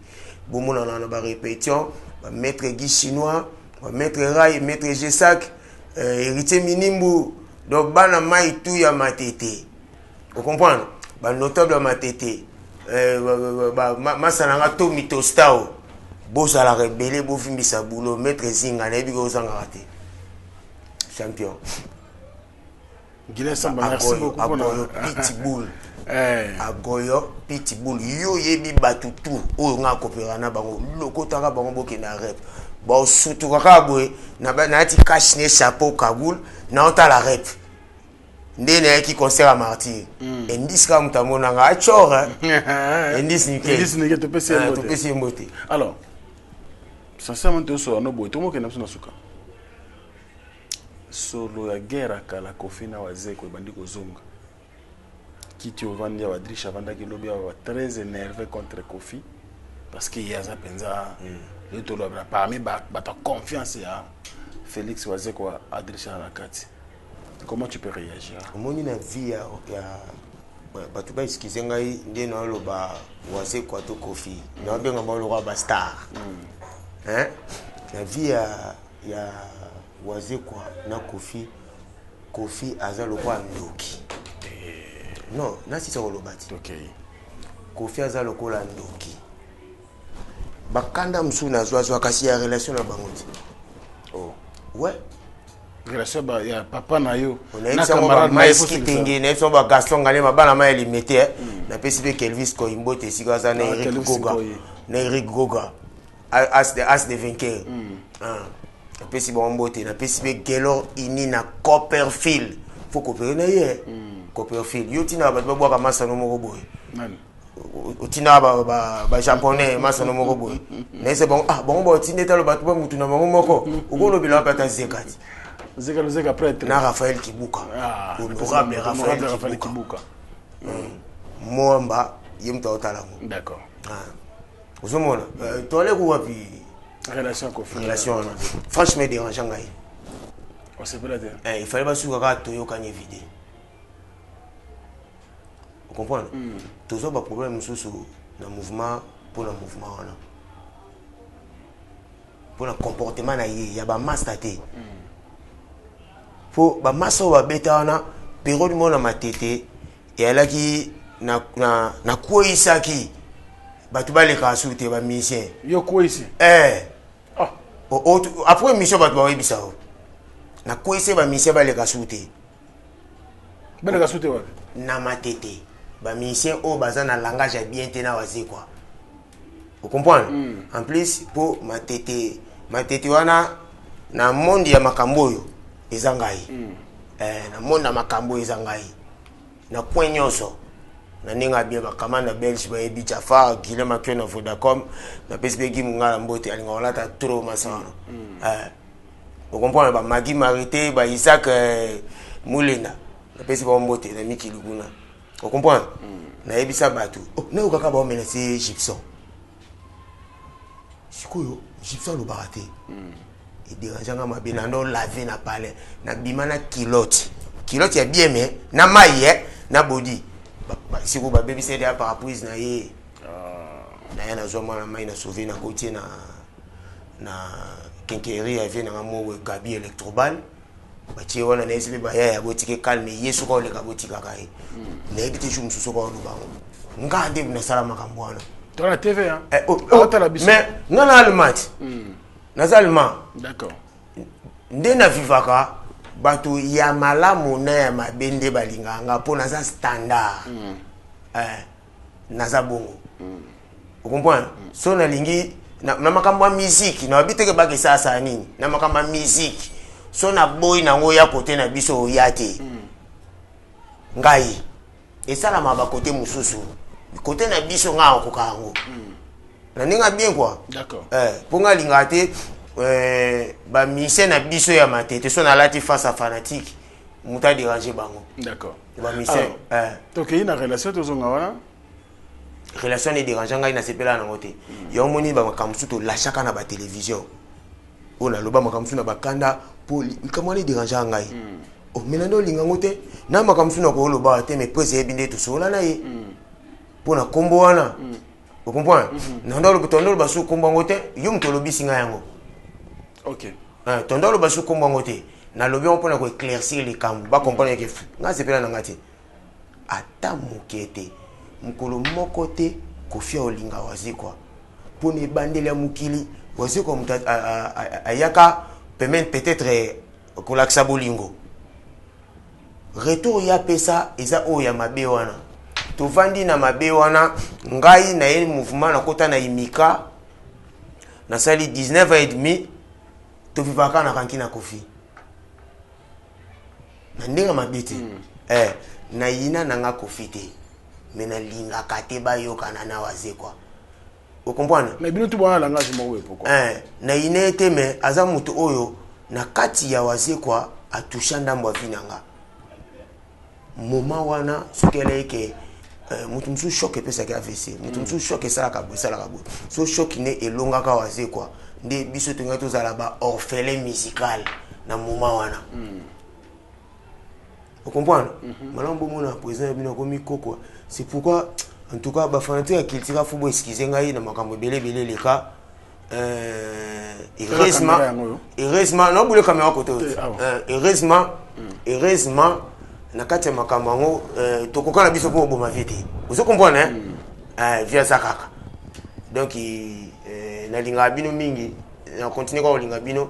bo mona na ba répétition ba maître Guy chinois ba maître Rai maître Gesak héritier Minimbu donc bana mai tout ya matete vous comprenez ba notable matete masananga to mitostao bosa la rebelle bo fimbisa boulot maître Zinga na bigo zanga raté champion Guilherme Samba merci beaucoup pour notre pitbull agoyo pitbull yo yebi batutu oyo nga kopera na bango lokotaka bango boke na rep ba surtout kaka boy na ti cash ne chapeau kagoul na ota la rep ndene qui concert à martyr indice comme tamona nga achora indice ni to pesi mbote alors sincèrement to so no boy to mo ke na suka solo ya guerre kala kofina wazee ko bandi kozonga kiti ovandi wa drisha vanda ki lobi wa très énervé contre Kofi parce qu'il y a ça penza le to lo parmi ba ta confiance ya Félix wazee ko adrisha na kati comment tu peux réagir moni na vie ya batu ba excuse ngai ndeno lo ba wazee ko to Kofi na benga ba lo ba star hein la vie ya wazee kwa na Kofi aza lokwa ndoki non nasi ça olobati okay Kofi aza lokola ndoki bakanda msuna zwa kasi ya relation na bangondi oh ouais relation ba ya papa na yo na camarade mais qui tingi na so ba Gaston ngale mabana ma limité na PCB Kelvis ko imbote sika za na Eric Goga as de vainqueur na PCB mbote na PCB Gelor ini na Copperfield faut coopérer na ye Copperfield yo tina ba bwa ka masano moko boy nani utina ba japonais masano moko boy na c'est bon bon bo tinde talo ba tuba mutu na moko ukolo bila pata zekati zeka prêtre na Raphaël Kibuka honorable Raphaël Kibuka Mwamba yemta otalango d'accord uzomona tole ku wapi relation Kofi relation franchement dérangeant ngai on se peut dire il fallait pas suka ka toyo kanye vide vous comprenez toujours ba problème sous na mouvement pour le mouvement wana pour le comportement na ye ya ba master faut ba maso ba beta wana période mona matete et alaki na koisaki batu baleka soute ba musicien yo koisi après mission batu ba webisa na koise ba musicien baleka soute wapi na matete ba musicien o baza na langage ya bien tena wazi quoi vous comprenez en plus pour matete wana na monde ya makamboyo ezangai na monde na makamboyo ezangai na point nyonso na ninga bien ba kamanda belge ba ebi Jafar Guilherme Makio na Vodacom na PSB Guy Mungala Mbote alinga olata trop masana vous comprenez ba Magi Marité ba Isaac Moulena na PSB Mbote na Miki Luguna vous comprenez na ebisa batu na ukaka ba omela c'est Gibson sikoyo Gibson lo baraté et dérangeant ma bien na laver na palais na bimana kilote ya bien mais na maille na body si vous baby c'est des parapluies na ye na yana zoma na mai na sauver na côté na kenkerie avait na mo gabi électrobal ba tie wana na esibe ba ya botike calme yesu ko le ka botika kai na ebite ju mususu ko no bango ngande na sala makambo wana dans la TV hein mais non allemand na allemand d'accord ndena vivaka bato ya malamu na ya mabende balinganga po naza standard naza bongo Vous comprenez? So na lingi na makambo musique na biteke ba ke sasa nini na makambo musique so na boy na ngo ya côté na biso yate ngai esala maba côté mususu côté na biso nga okokango na ninga bien quoi. D'accord. Pour nga linga te ba mission na biso ya matete so na lati face à fanatique muta déranger bango. D'accord. Ba mission donc il y a une relation tozonga wana relation ne dérangeant ngai na sepela na ngote yo moni ba makamsu to la chaka na ba télévision ona loba makamsu na bakanda poli comment les dérangeant ngai oh melando linga ngote na makamsu na ko loba te mais pèse ebinde to sola na ye pour na kombo wana vous comprenez na ndolo bitondo ba su kombo ngote yo mtolo bisinga yango OK tondolo ba su kombo ngote na lobi on pona ko éclaircir les camps ba comprendre que nga sepela na ngati ata mokete mukolo moko te kofia olinga wazikwa pone bandele ya mukili wazikwa ayaka peut-être kolakisa bolingo retour ya pesa eza o ya mabe wana tovandi na mabe wana ngai na ye mouvement na kota na imika na sali 19h30 tovivaka na kanki na kofi na ndenga mabete na yina na nga kofi te mena linga kate ba yokana na wazekwa. Vous comprenez? Mais bino tu bona langage mo pourquoi? Na inete me aza mutu oyo na kati ya wazekwa atusha ndambo vinanga. Moma wana sokele ke mutu msu shock pesa ka AVC. Mutu msu shock sala ka bo. So shock ne elonga ka wazekwa. Nde biso tunga to zala ba orphelin musical na moma wana. Vous comprenez? Malambo mona président bino komi koko. C'est pourquoi en tout cas ba fanatique qui tira football excuser ngai na makambo belé les cas heureusement non boule caméra côté heureusement na kati makambo ngo tokoka na biso pour boma vite vous comprenez via ça kaka donc na linga bino mingi na continuer ko linga bino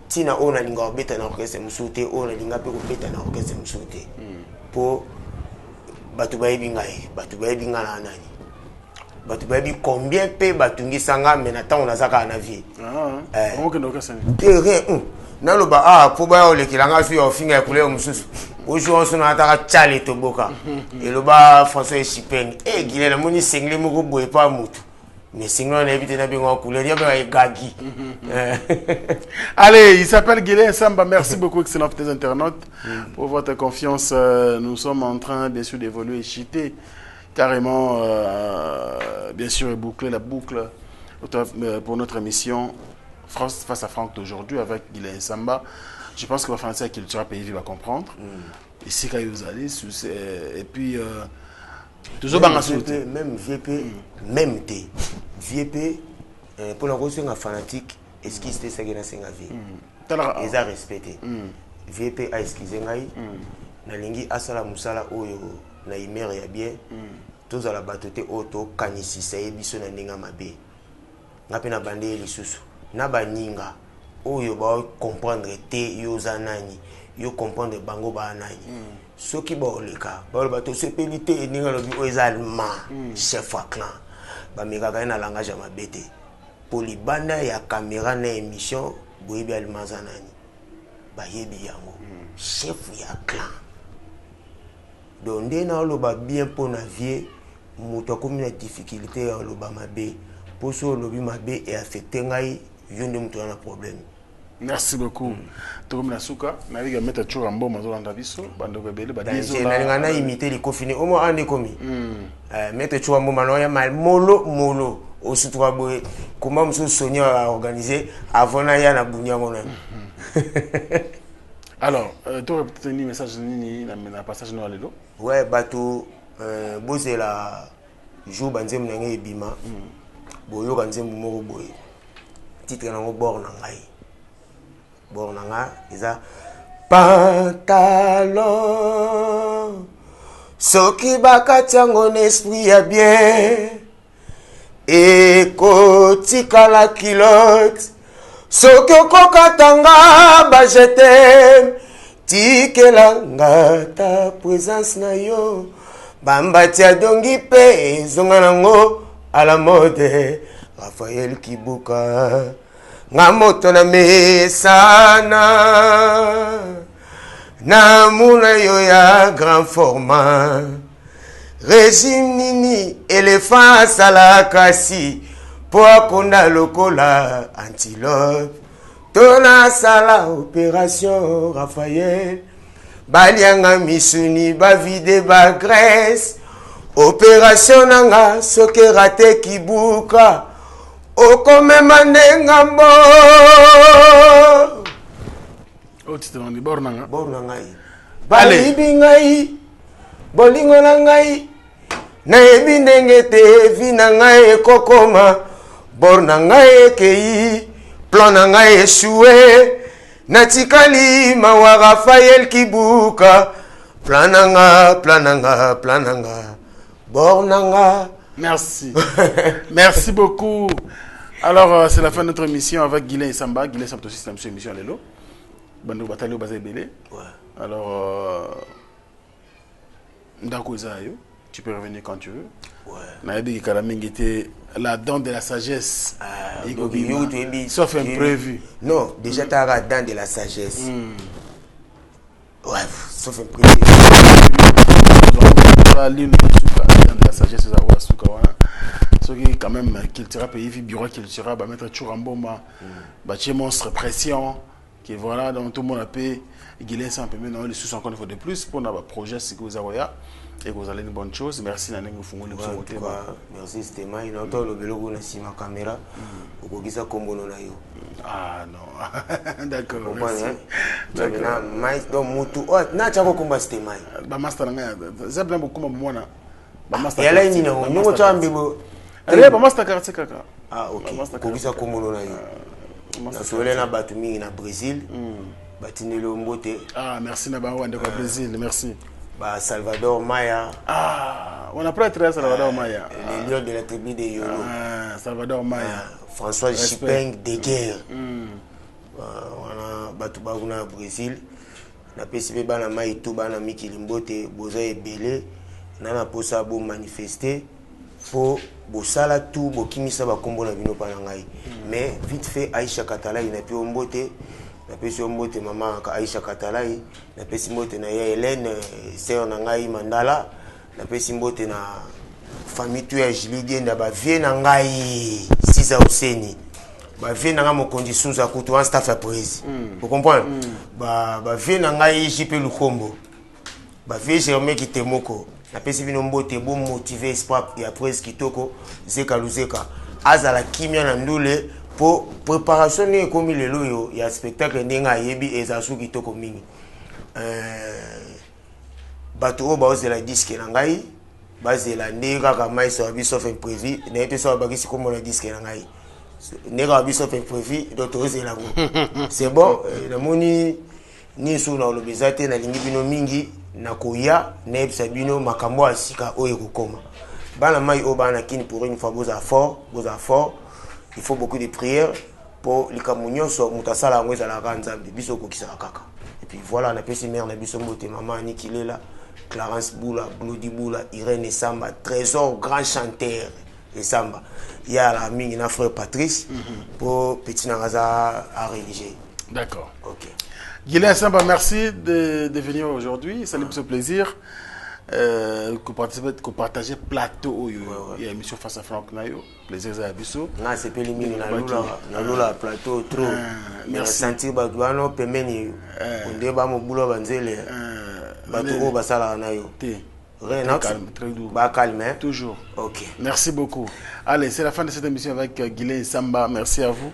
tina ona linga obeta na orchestre musute ona linga pe ko beta na orchestre musute pour batu bayebi ngai batu bayebi nga na nani batu bayebi combien pe batungi sanga mais na temps nazaka na vie comment que ndoka sani terrain na loba po ba ole kilanga fi ofinga ya kuleo mususu ojo on sona ataka chale to boka et loba François Echipeng gilela moni single moko boye pa mutu mais sinon na éviter na bingo couleur ya ba gagi. Allez, il s'appelle Guilin Samba. Merci beaucoup, excellents petits internautes, pour votre confiance. Nous sommes en train, bien sûr, d'évoluer et chuter carrément, bien sûr, et boucler la boucle pour notre émission France face à Franck d'aujourd'hui avec Guilin Samba. Je pense que le français culture pays va comprendre. Ici, quand vous allez, et puis toujours même VP, même T. VP, pour la reçu un fanatique, est-ce qu'il s'était ça qui n'a pas vie? Ils ont respecté. VP a excusé ngai. Na lingi asala musala oyo na imere ya bien. Tous à la batote auto kanisi saye biso na ninga mabe. Ngape na bande lisusu. Na baninga oyo ba comprendre te yoza nani. Yo comprendre bango ba nani. Soki ba oleka ba bato sepelité ninga lobi oezalma chef wa clan. Ba meka na langage ya mabete. Polibanda ya caméra na émission boyebi almanza nani. Ba yebi yango. Chef ya clan. Donc dès na loba bien pour na vie muto comme une difficulté à loba mabe. Pour so lobi mabe et affecté ngai yonde muto na problème. Merci beaucoup. Tokom na suka na liga mettre toujours en bon mazo na biso bando bebele ba dizo na nga imiter les confinés au moins ande komi. Mettre toujours en bon mano ya mal molo au sutra boy comment monsieur Sonia a organisé avant na ya na bunya ngona. Alors, tu as peut-être un message na passage no alelo. Ouais, bato boze la jour banzem na ngai bima. Boyo kanzem moko boy. Titre na ngo bor na ngai. Bor na nga eza pantalon. Soki bakatiango n'esprit ya bien. Ekotika la culotte. Soki okokatanga ba je t'aime. Tikelanga ta présence na yo. Bambati adongi pe zonga nango à la mode Raphaël Kibuka nga moto na mesana na muna yo ya grand format régime nini éléphant sala kasi po akonda lokola antilope tona sala opération Raphaël balianga misuni bavide ba graisse opération nanga soki rate Kibuka okomema ndengambo otitandi bornanga ngai balibi ngai bolingo na ngai nayebi ndenge te vi na ngai ekokoma bor na ngai ekei plan na ngai eshue natikali mawa Raphaël Kibuka plan nanga bor nanga. Merci. Merci beaucoup. Alors, c'est la fin de notre émission avec Guilain et Samba. Guilain Samba aussi, c'est la émission à l'élo. Bandou Batalio Bazé Belé. Alors, Ndako Zayo, tu peux revenir quand tu veux. Naïbi Kalaming était la dent de la sagesse. Sauf imprévu. Non, déjà, tu as la dent de la sagesse. Ouais, sauf imprévu. La sagesse de la ce qui quand même cultura pays bureau cultura va mettre Churamboma bâtir monstre pression qui voilà donc tout le monde a payé Guilain ça un peu maintenant les sous encore une fois de plus pour notre projet c'est que vous avez et que vous allez une bonne chose merci Nanengo Fungo merci c'était moi il entend le vélo na sima caméra au ça comme on a yo ah non d'accord merci maintenant mais donc mutu oh na chako kumba c'était moi ba master nga zabna beaucoup mwana ba master yala ni no nyongo chambibo allez ba master karate kaka ah ok kokisa komono na yo na soele na batu mingi na Brésil batinelo mbote ah merci na ba wande ko Brésil merci ba Salvador Maya ah on a pas très Salvador Maya les lions de la tribu de Yolo ah Salvador Maya François Chipeng de guerre wana batu ba kuna Brésil na PCB bana mai tout bana mikili mbote boza ebele nana posa bo manifester pour bosala tout bokimisa bakombo na bino pana ngai mais vite fait Aïcha Katalai na pi ombote na pesi ombote mama ka Aïcha Katalai na pesi mbote na ya Hélène sœur na ngai Mandala na pesi mbote na famille tu ya Jilidie nda ba vie na ngai Sisa Oseni ba vie na nga mokonzi Sunza kutu en staff à prise vous comprenez ba vie na ngai JP Lukombo ba vie Germain Kitemoko na pesi bino mbote bo motiver espoir et après kitoko zeka luzeka azala kimia na ndule pour préparation ne komi lelo yo ya spectacle ndenga yebi ezasu kitoko mingi bato o bazela disque na ngai bazela ndeka ka mai so biso fait prévu na ete so bakisi komo na disque na ngai ndeka biso fait prévu d'autres zela ko c'est bon na moni ni so na lobezate na lingi bino mingi na koya nebsa bino makambo asika oyo kokoma bana mai o bana kini pour une fois boza fort il faut beaucoup de prières pour les kamunyoso mutasala ngweza la kanzambe biso kokisa kaka et puis voilà na pesi mère na biso mbote maman Nikilela Clarence Boula Bloody Boula Irène Samba Trésor grand chanteur et Samba il y a la mingi na frère Patrice pour petit nagaza à rédiger d'accord OK Guilain Samba, merci de venir aujourd'hui. Ça nous fait plaisir. Que partager plateau. Il y a une émission face à Franck Nayo. Plaisir à Abisso. Non, c'est pas limite. Na lula plateau trop. Merci. Sentir badouano pemeni. On débat mon boulot banzele. Bateau basala Nayo. Rien, très doux. Calme. Toujours. OK. Merci beaucoup. Allez, c'est la fin de cette émission avec Guilain Samba. Merci à vous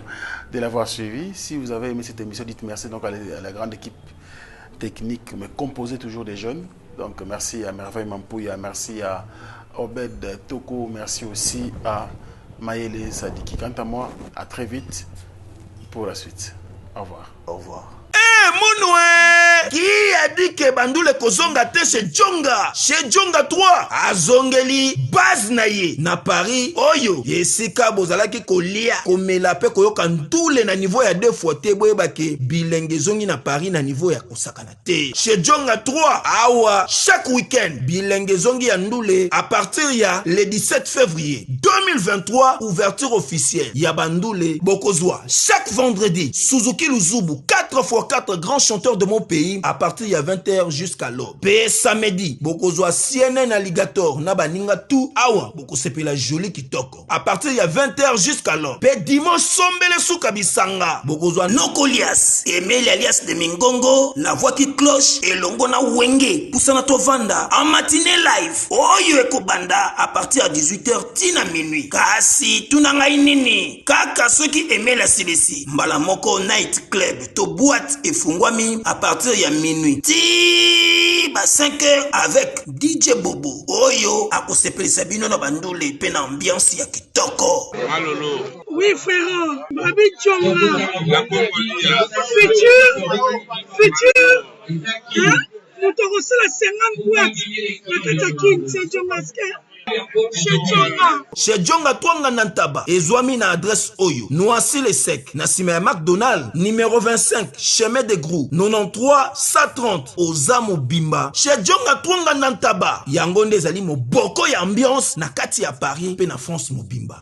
de l'avoir suivi. Si vous avez aimé cette émission, dites merci donc à la grande équipe technique, mais composée toujours des jeunes. Donc merci à Merveille Mampouya, merci à Obed Toko, merci aussi à Maëlle Sadiki. Quant à moi, à très vite pour la suite. Au revoir. Au revoir. Mounoué Qui a dit que bandule kozonga te chez Djonga? Chez Djonga 3 azongeli base na ye na Paris oyo yesika bozalaki kolia komela pe koyoka ntule na niveau ya 2 fois te boyebake bilenge zongi na Paris na niveau ya kosakana te. Chez Djonga 3 awa chaque week-end bilenge zongi ya ndule à partir ya le 17 février 2023 ouverture officielle ya bandule bokozwa chaque vendredi Suzuki Luzubu 4x4 grands chanteurs de mon pays à partir ya 20h jusqu'à l'aube. Pe samedi bokozwa CNN Alligator na baninga tout awa bokosepela joli kitoko à partir ya 20h jusqu'à l'aube. Pe dimanche sombele suka bisanga bokozwa Nokolias Emeli alias de Mingongo la voix qui cloche et longo na wenge pusana to vanda en matinée live oyo ekobanda à partir à 18h tina minuit. Kasi tunanga inini kaka soki Emeli asilisi mbala moko night club to boîte efungwami à partir ya minuit ti ba 5h avec DJ Bobo oyo akosepelisa bino na bandule pe na ambiance ya kitoko. Malolo. Oui frère, Babi Djonga. Futur. Hein? Nous te reçons la 50 boîtes. La Katakin, c'est Djonga. Chez Djonga Twanga Nantaba ezwami na adresse oyo Noisy le Sec na sima ya McDonald numéro 25 chemin de Grou 93 130 Ozamo Bimba. Chez Djonga Twanga Nantaba yango nde ezali moboko ya ambiance na kati ya Paris pe na France mobimba.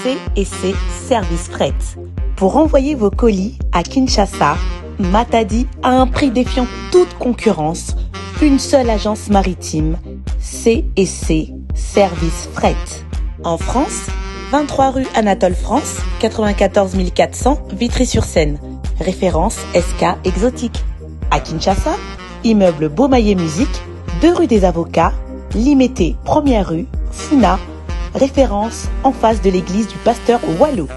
C&C Service Fret. Pour envoyer vos colis à Kinshasa, Matadi a un prix défiant toute concurrence. Une seule agence maritime, C&C Service Fret. En France, 23 rue Anatole France, 94 400 Vitry-sur-Seine. Référence SK Exotique. À Kinshasa, immeuble Beaumaillé Musique, 2 rue des Avocats, Limité, 1er rue, Funa. Référence en face de l'église du pasteur Wallo.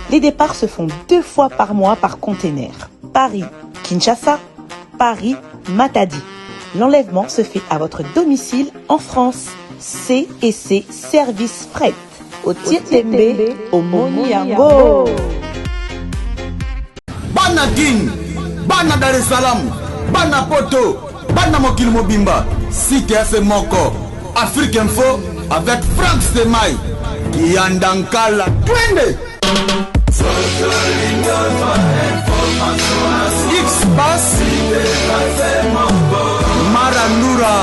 Les départs se font 2 fois par mois par container. Paris, Kinshasa, Paris, Matadi. L'enlèvement se fait à votre domicile en France. C&C Service Fret. Au Tietembe, au Moniango. Bana King, Bana Dar es Salaam, Bana Poto, Bana Mokil Mobimba, CTF Moko, Afrique Info avec Frank Stemai, Yandankala, Twende. X-Bass Maranura